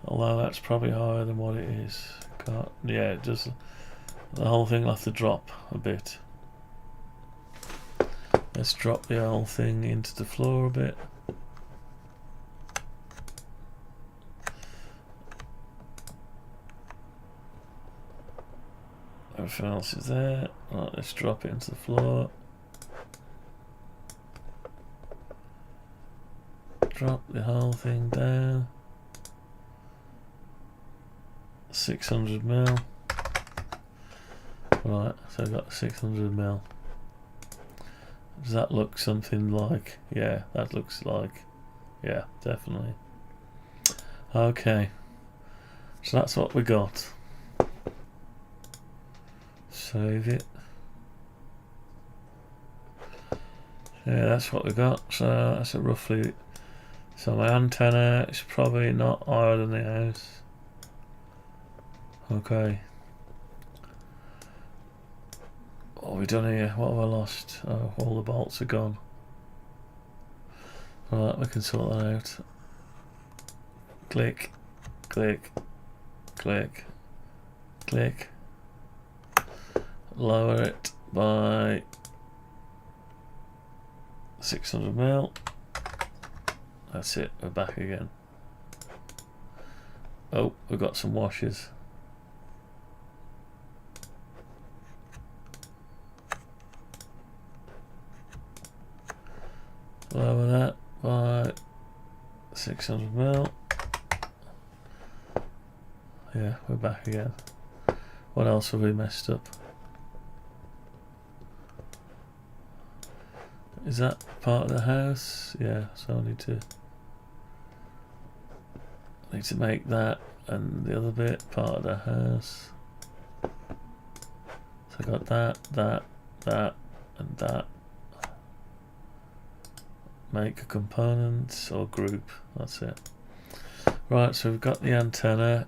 Although that's probably higher than what it is. Yeah, it does. The whole thing will have to drop a bit. Let's drop the whole thing into the floor a bit. Everything else is there. Right, let's drop it into the floor. Drop the whole thing down. 600 mil. Right, so I've got 600 mil. Does that look something like? Yeah, that looks like. Yeah, definitely. Okay, so that's what we got. Save it. Yeah, that's what we got. So that's a roughly. So my antenna is probably not higher than the house. Okay. What have we done here? What have I lost? Oh, all the bolts are gone. Right, we can sort that out. Click, click, click, click. Lower it by 600 mil. That's it, we're back again. Oh, we've got some washers. Lower that by 600 mil. Yeah, we're back again. What else have we messed up? Is that part of the house? Yeah, so I need to make that and the other bit part of the house. So I got that, and that. Make a component or group, that's it. Right, so we've got the antenna.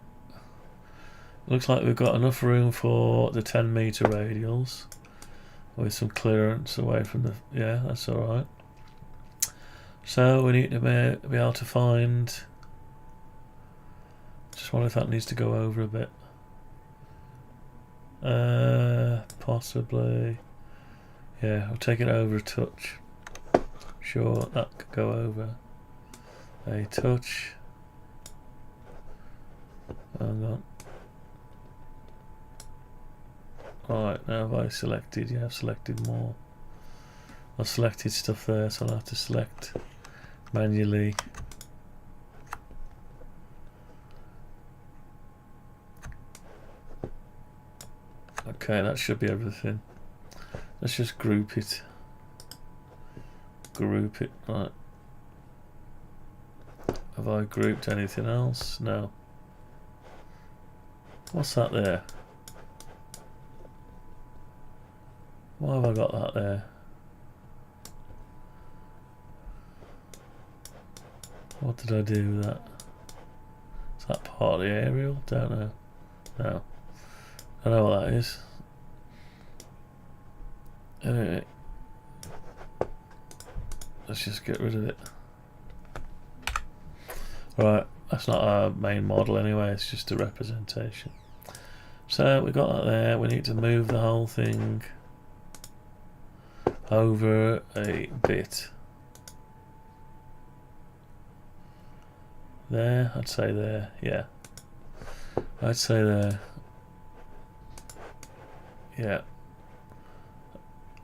Looks like we've got enough room for the 10-meter radials with some clearance away from the... yeah, that's alright. So we need to be able to find... just wonder if that needs to go over a bit. Possibly. Yeah, I'll take it over a touch. Sure, that could go over a touch. Hang on. Alright, now have I selected? Yeah, I've selected more. I've selected stuff there, so I'll have to select manually. Okay, that should be everything. Let's just group it. Group it. Right. Have I grouped anything else? No. What's that there? Why have I got that there? What did I do with that? Is that part of the aerial? Don't know. No. I know what that is. Anyway, let's just get rid of it. Right, that's not our main model anyway, it's just a representation. So we got that there, we need to move the whole thing over a bit. There, I'd say there, yeah. I'd say there. Yeah.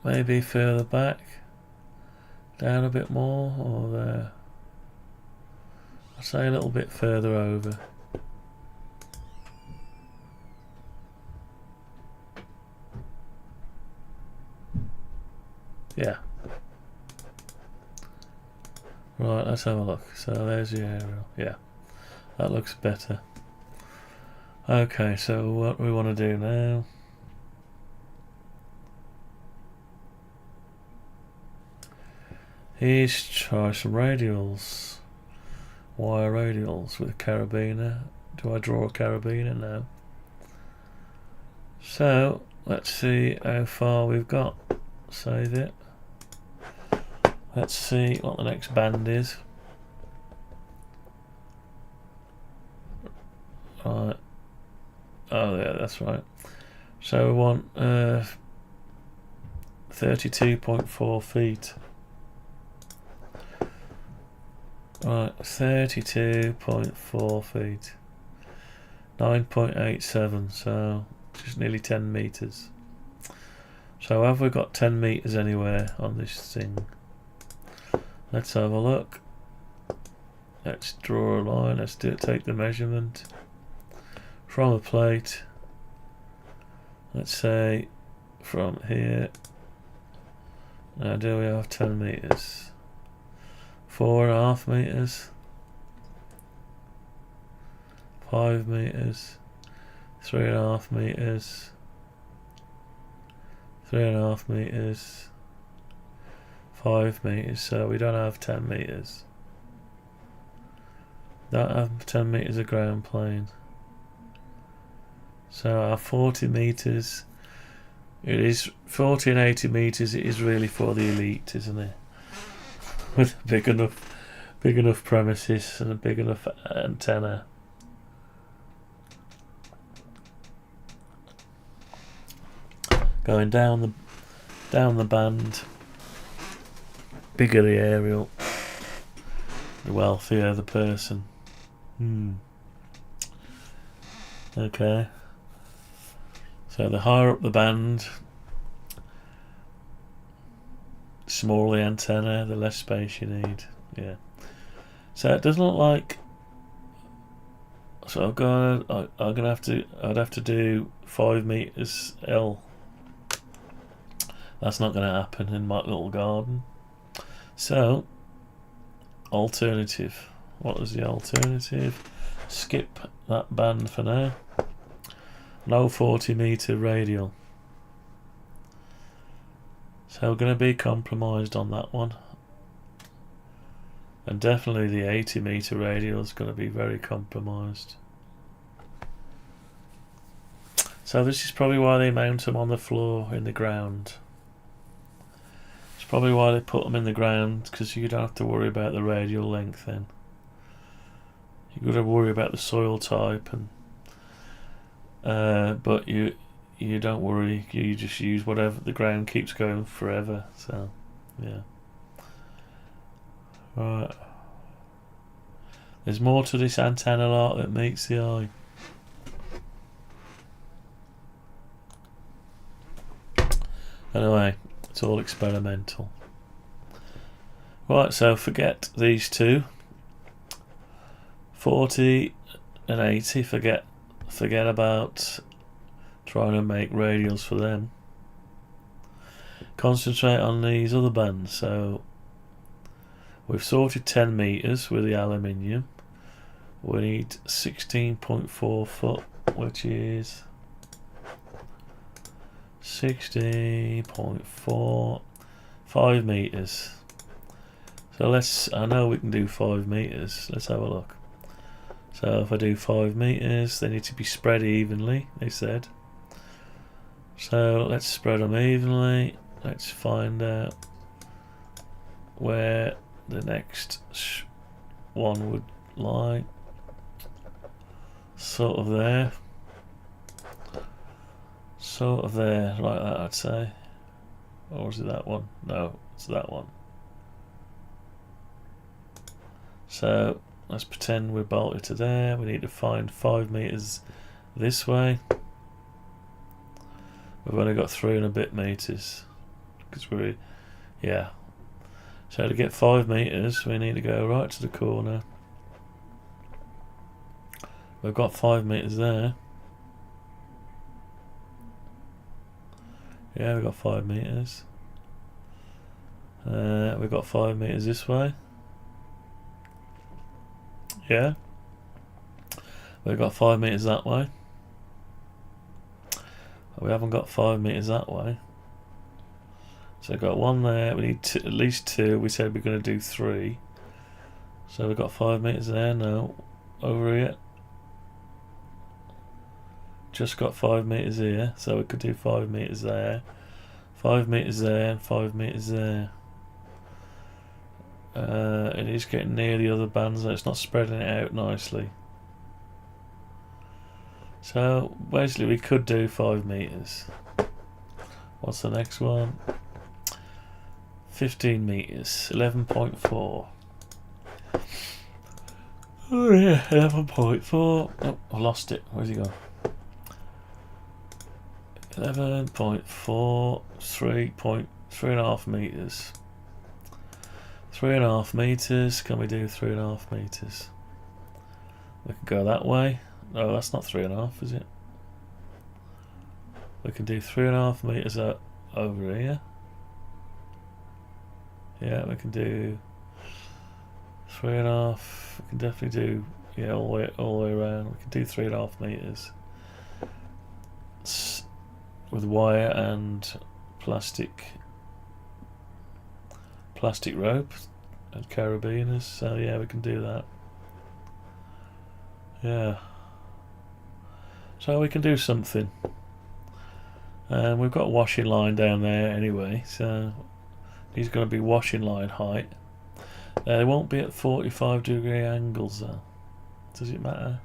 Maybe further back. Down a bit more, or there. I'd say a little bit further over. Yeah. Right, let's have a look. So there's the aerial. Yeah. That looks better. Okay, so what we want to do now. Is try some radials. Wire radials with a carabiner. Do I draw a carabiner now? So let's see how far we've got. Save it. Let's see what the next band is. Right. Oh yeah, that's right. So we want 32.4 feet. Right, 32.4 feet. 9.87, so just nearly 10 meters. So have we got 10 meters anywhere on this thing? Let's have a look. Let's draw a line. Let's take the measurement from a plate. Let's say from here. Now do we have 10 meters? 4.5 meters, 5 meters, 3.5 meters, 3.5 meters, 5 meters. So we don't have 10 meters. Don't have 10 meters of ground plane. So our 40 meters, it is 40 and 80 meters. It is really for the elite, isn't it? With a big enough premises and a big enough antenna. Going down the band, bigger the aerial, the wealthier the person. Okay. So the higher up the band, smaller the antenna, the less space you need. Yeah. So it doesn't look like. So I'd have to do 5 meters L. That's not going to happen in my little garden. So alternative. What is the alternative? Skip that band for now. No 40 meter radial. So we're going to be compromised on that one. And definitely the 80 meter radial is going to be very compromised. So this is probably why they mount them on the floor in the ground. It's probably why they put them in the ground, because you don't have to worry about the radial length then. You've got to worry about the soil type, and but you don't worry. You just use whatever. The ground keeps going forever. So yeah. Right. There's more to this antenna art that meets the eye. Anyway, it's all experimental. Right, so forget these two. 40 and 80, forget about trying to make radials for them. Concentrate on these other bands. So we've sorted 10 meters with the aluminium. We need 16.4 foot, which is 16.4, 5 meters. So I know we can do 5 meters. Let's have a look. So if I do 5 meters, they need to be spread evenly, they said. So let's spread them evenly. Let's find out where the next one would lie. Sort of there. Sort of there, like that, I'd say. Or is it that one? No, it's that one. So let's pretend we're bolted to there. We need to find 5 meters this way. We've only got 3 and a bit meters because yeah. So to get 5 meters, we need to go right to the corner. We've got 5 meters there. Yeah, we've got 5 meters. We've got 5 meters this way. Yeah. We've got 5 meters that way. We haven't got 5 meters that way. So we've got 1 there. We need at least 2. We said we're going to do 3. So we've got 5 meters there. No. Over here. Just got 5 meters here. So we could do 5 meters there. 5 meters there and 5 meters there. It is getting near the other bands, though. It's not spreading it out nicely. So basically we could do 5 meters. What's the next one? 15 meters. 11.4. Oh yeah, 11.4. Oh, I lost it. Where's he gone? 11.4. 3.5 meters. 3.5 meters. Can we do 3.5 meters? We can go that way. No, that's not 3.5, is it? We can do 3.5 meters over here. Yeah, we can do 3.5. We can definitely do, yeah, all the way around. We can do 3.5 meters with wire and plastic rope and carabiners. So yeah, we can do that. Yeah. So we can do something. And we've got washing line down there anyway, so he's going to be washing line height. They won't be at 45-degree angles though. Does it matter?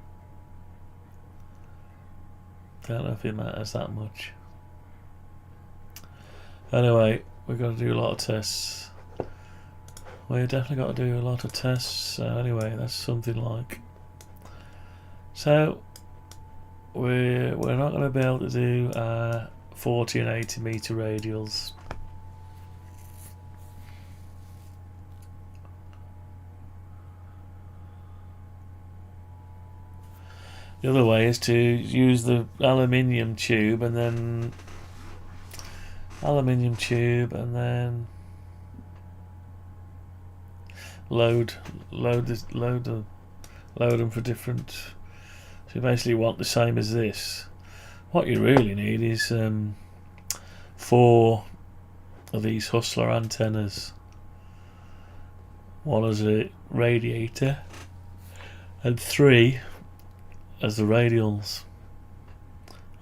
Don't know if it matters that much. Anyway, we've got to do a lot of tests. We've definitely got to do a lot of tests. So anyway, that's something like. So we're not going to be able to do 40 and 80 meter radials. The other way is to use the aluminium tube and then load them for different. So you basically want the same as this. What you really need is 4 of these Hustler antennas. One as a radiator and 3 as the radials.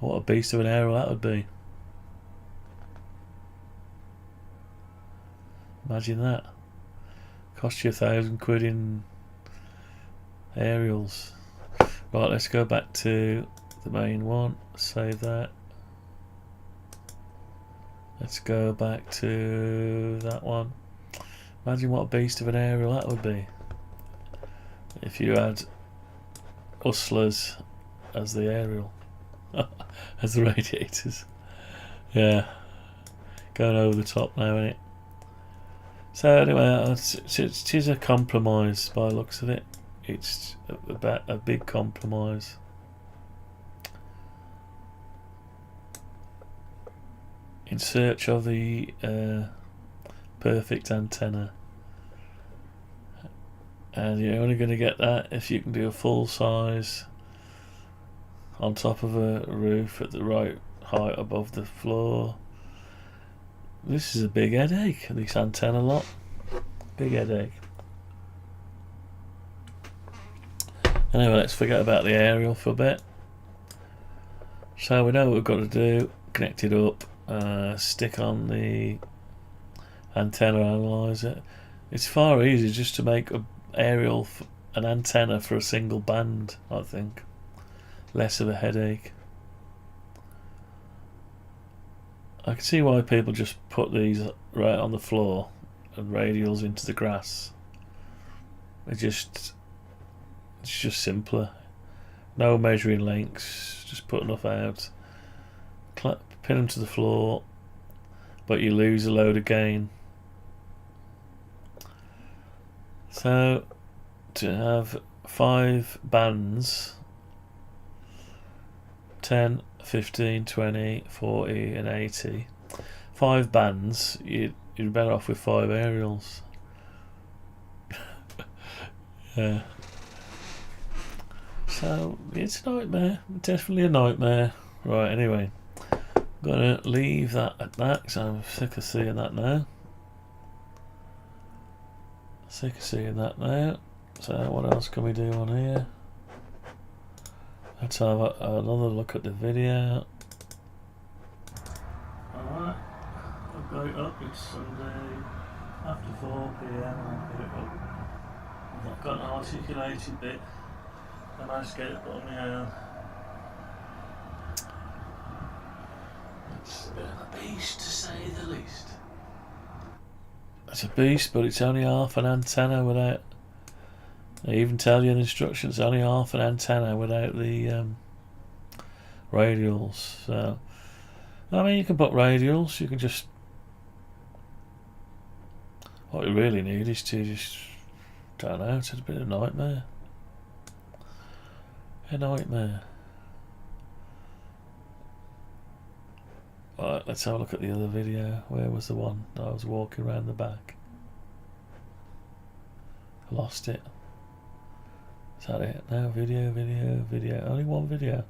What a beast of an aerial that would be. Imagine that. Cost you £1,000 in aerials. Right, let's go back to the main one. Save that. Let's go back to that one. Imagine what a beast of an aerial that would be. If you had hustlers as the aerial. As the radiators. Yeah. Going over the top now, isn't it? So anyway, it is a compromise by the looks of it. It's a big compromise. In search of the perfect antenna. And you're only going to get that if you can do a full size on top of a roof at the right height above the floor. This is a big headache, this antenna lot. Big headache. Anyway, let's forget about the aerial for a bit. So we know what we've got to do. Connect it up, stick on the antenna analyzer. It's far easier just to make an aerial, an antenna for a single band, I think. Less of a headache. I can see why people just put these right on the floor and radials into the grass. It's just simpler. No measuring lengths, just put enough out. Pin them to the floor, but you lose a load of gain. So to have 5 bands, 10, 15, 20, 40 and 80, 5 bands, you're better off with 5 aerials. Yeah. So it's a nightmare, definitely a nightmare. Right, anyway, I'm gonna leave that at that because I'm sick of seeing that now. So what else can we do on here? Let's have another look at the video. Alright, I've got it up. It's Sunday after 4 PM. I'll get it up. I've not got an articulated bit. I managed to get it on my own. It's a bit of a beast, to say the least. It's a beast, but it's only half an antenna without. They even tell you in the instructions only half an antenna without the radials. So, I mean, you can put radials. You can just. What you really need is to just. Don't know. It's a bit of a nightmare. A nightmare. Right, let's have a look at the other video. Where was the one that I was walking around the back? I lost it. Is that it? No, video. Only one video.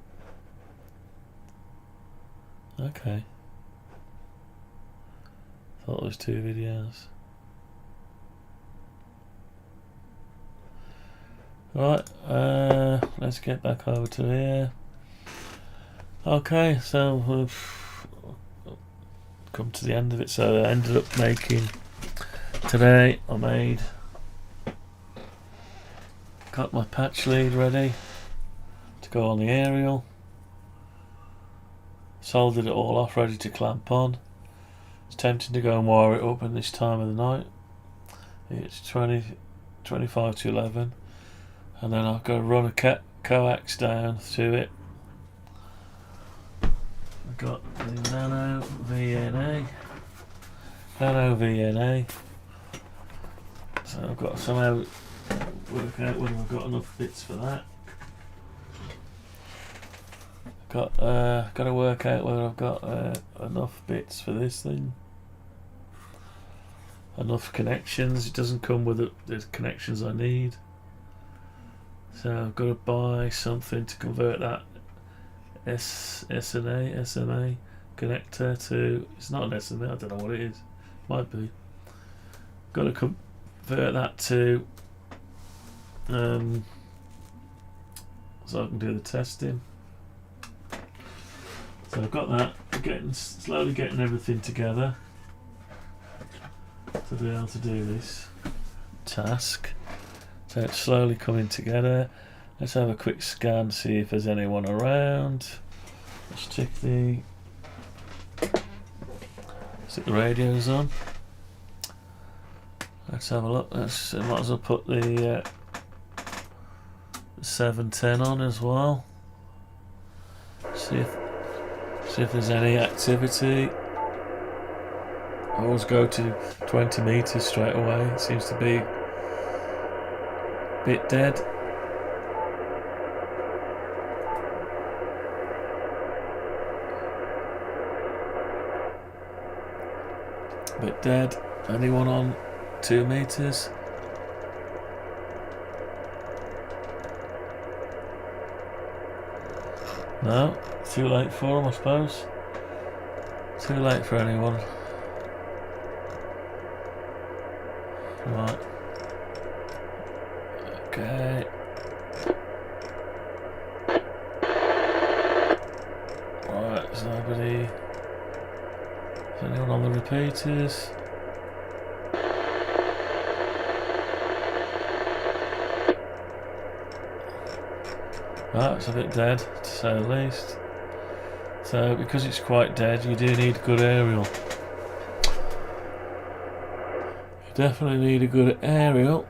Okay. Thought it was 2 videos. Right, let's get back over to here. Okay, so we've come to the end of it. So I ended up making today. Got my patch lead ready to go on the aerial. Soldered it all off, ready to clamp on. It's tempting to go and wire it up in this time of the night. It's 25 to 11. And then I've got to run a coax down to it. I've got the Nano VNA. So I've got to somehow work out whether I've got enough bits for that. Got to work out whether I've got enough bits for this thing. Enough connections. It doesn't come with the connections I need. So I've got to buy something to convert that SMA connector to. It's not an SMA, I don't know what it is. Might be. Got to convert that to so I can do the testing. So I've got that, slowly getting everything together to be able to do this task. So it's slowly coming together. Let's have a quick scan, see if there's anyone around. Let's stick the radios on. Let's have a look. Let's might as well put the 710 on as well. See if there's any activity. I always go to 20 meters straight away. It seems to be a bit dead. Bit dead. Anyone on 2 meters? No, too late for them, I suppose. Too late for anyone. Right. Okay. Right, is nobody... Is anyone on the repeaters? Right, it's a bit dead, to say the least. So, because it's quite dead, you do need a good aerial. You definitely need a good aerial.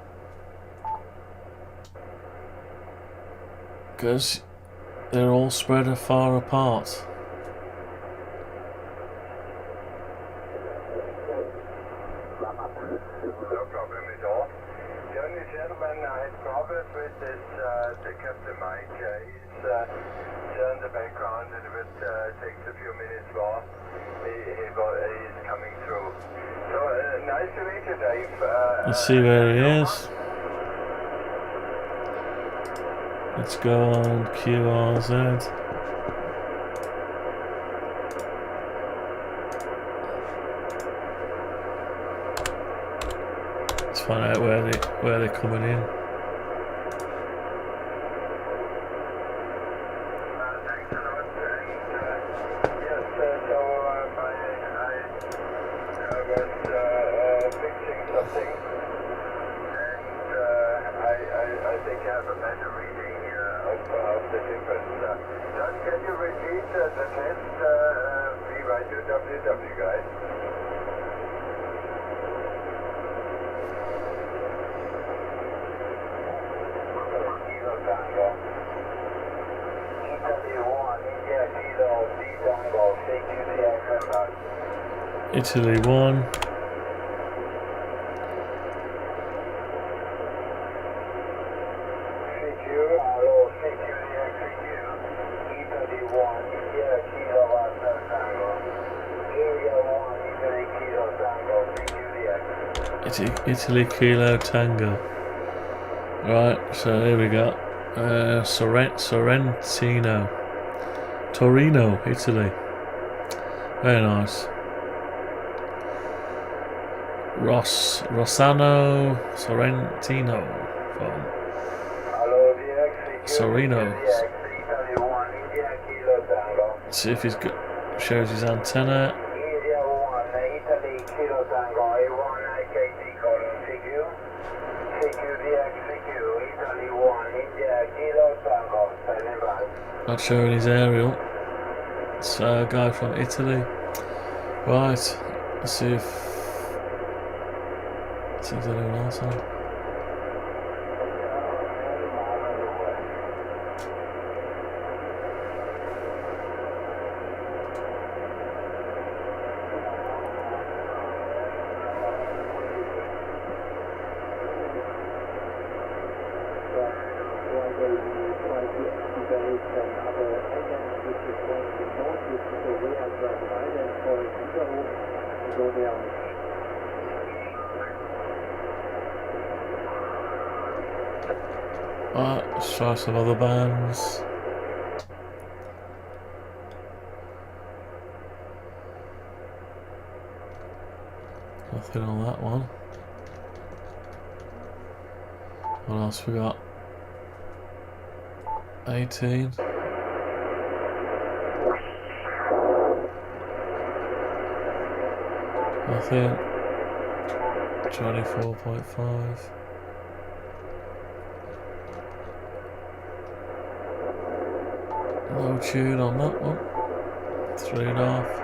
Because they're all spread far apart. Let's see where he is. Let's go on QRZ. Let's find out where they're coming in. Italy 1. Italy Kilo Tango. Right, so here we go. Sorrentino. Torino, Italy. Very nice. Rossano Sorrentino from Sorrento. See if he's shows his antenna. Not showing his aerial. It's a guy from Italy. Right, let's see if there's anyone else on. Right, let's try some other bands. Nothing on that one. What else we got? 18. Nothing. 24.5. No tune on that one. 3.5.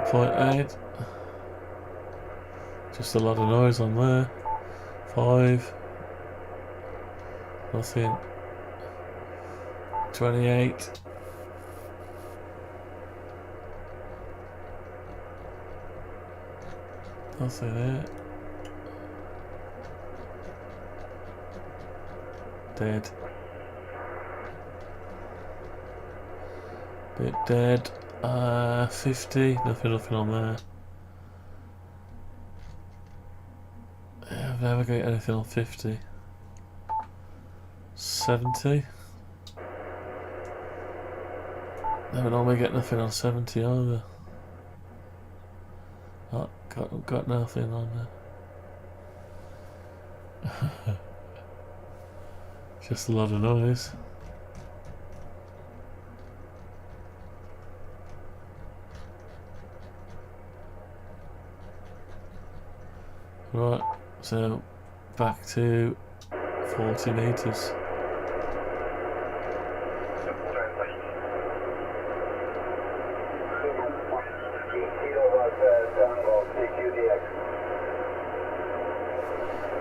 .8. Just a lot of noise on there. 5. Nothing. 28. Nothing there. Dead. Bit dead. 50. Nothing on there. I've never got anything on 50. 70. Never normally get nothing on 70 either. Oh, got nothing on there. Just a lot of noise. Right, so back to 40 meters.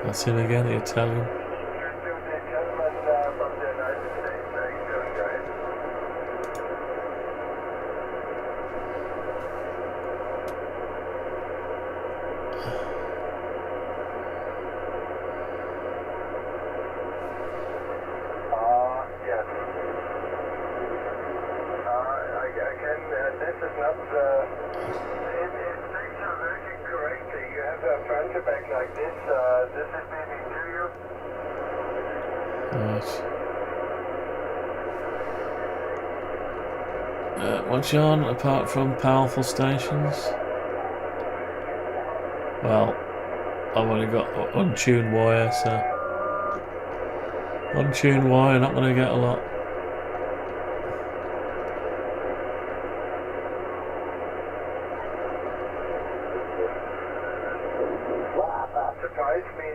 That's him again, the Italian. What's on apart from powerful stations? Well, I've only got untuned wire, so untuned wire, not going to get a lot. Surprised me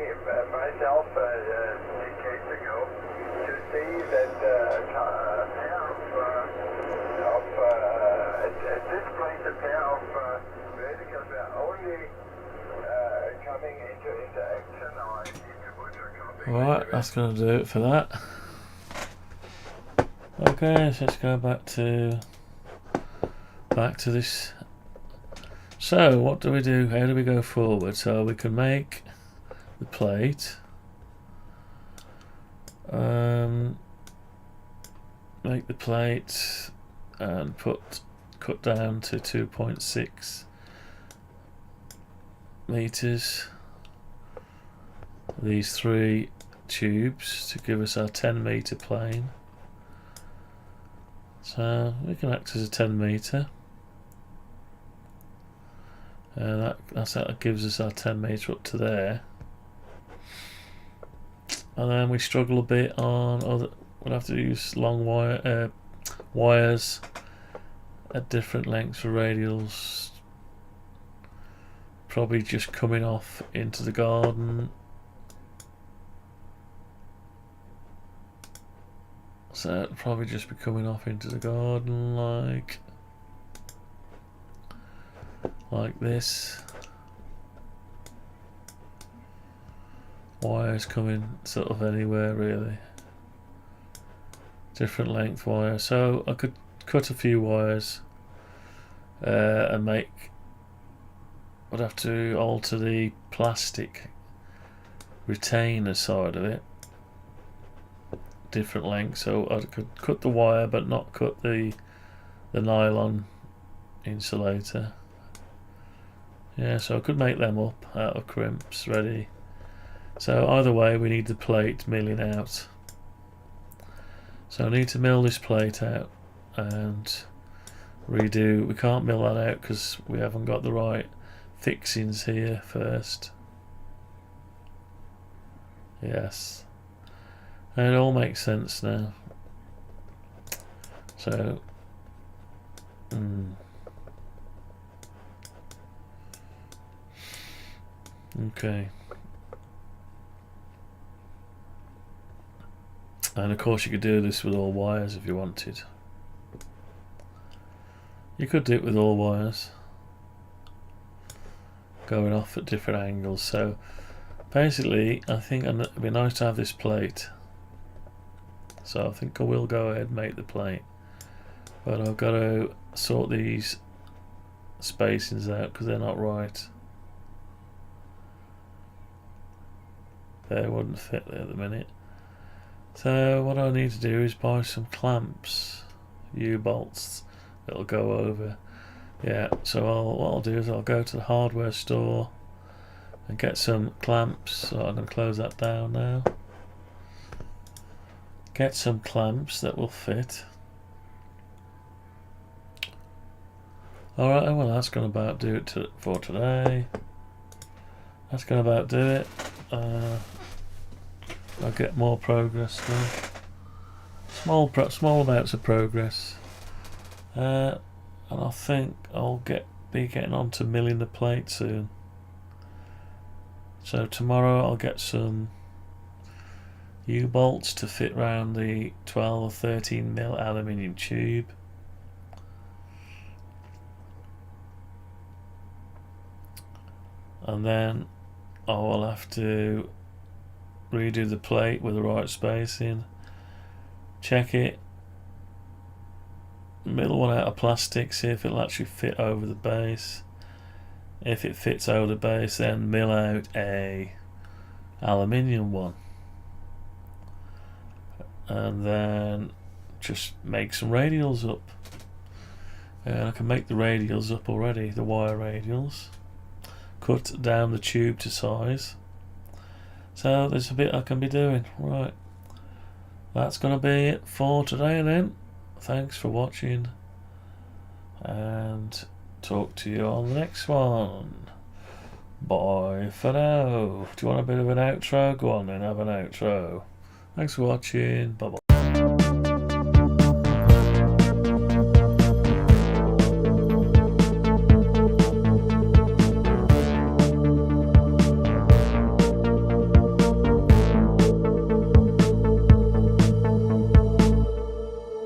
myself decades ago to see that at this place a pair of verticals were only coming into interaction or into Alright, that's going to do it for that. Okay, so let's go back to this. So what do we do? How do we go forward? So we can make the plate. Make the plate and cut down to 2.6 meters. These 3 tubes to give us our 10 meter plane. So we can act as a 10 meter. That gives us our 10 meter up to there. And then we struggle a bit on other. We'll have to use long wires at different lengths for radials. Probably just coming off into the garden. So it'll probably just be coming off into the garden like this. Wires coming sort of anywhere really. Different length wire. So I could cut a few wires and make. I'd have to alter the plastic retainer side of it. Different length, so I could cut the wire but not cut the nylon insulator. Yeah, so I could make them up out of crimps ready. So either way we need the plate milling out. So I need to mill this plate out and redo. We can't mill that out because we haven't got the right fixings here first. Yes. And it all makes sense now. So, okay. And of course you could do this with all wires if you wanted. You could do it with all wires, going off at different angles. So basically I think it'd be nice to have this plate. So I think I will go ahead and make the plate. But I've got to sort these spacings out because they're not right. They wouldn't fit there at the minute. So what I need to do is buy some clamps, U-bolts that'll go over. Yeah, so what I'll do is I'll go to the hardware store and get some clamps. So I'm going to close that down now. Get some clamps that will fit. Alright, well that's going to about do it for today. That's going to about do it. I'll get more progress now. Small amounts of progress. And I think I'll be getting on to milling the plate soon. So tomorrow I'll get some U-bolts to fit around the 12 or 13 mil aluminium tube. And then I will have to redo the plate with the right spacing, check it, mill one out of plastic, see if it'll actually fit over the base. If it fits over the base, then mill out a aluminium one, and then just make some radials up. And I can make the radials up already, the wire radials, cut down the tube to size. So there's a bit I can be doing. Right, that's going to be it for today then. Thanks for watching, and talk to you on the next one. Bye for now. Do you want a bit of an outro? Go on then, have an outro. Thanks for watching. Bye bye.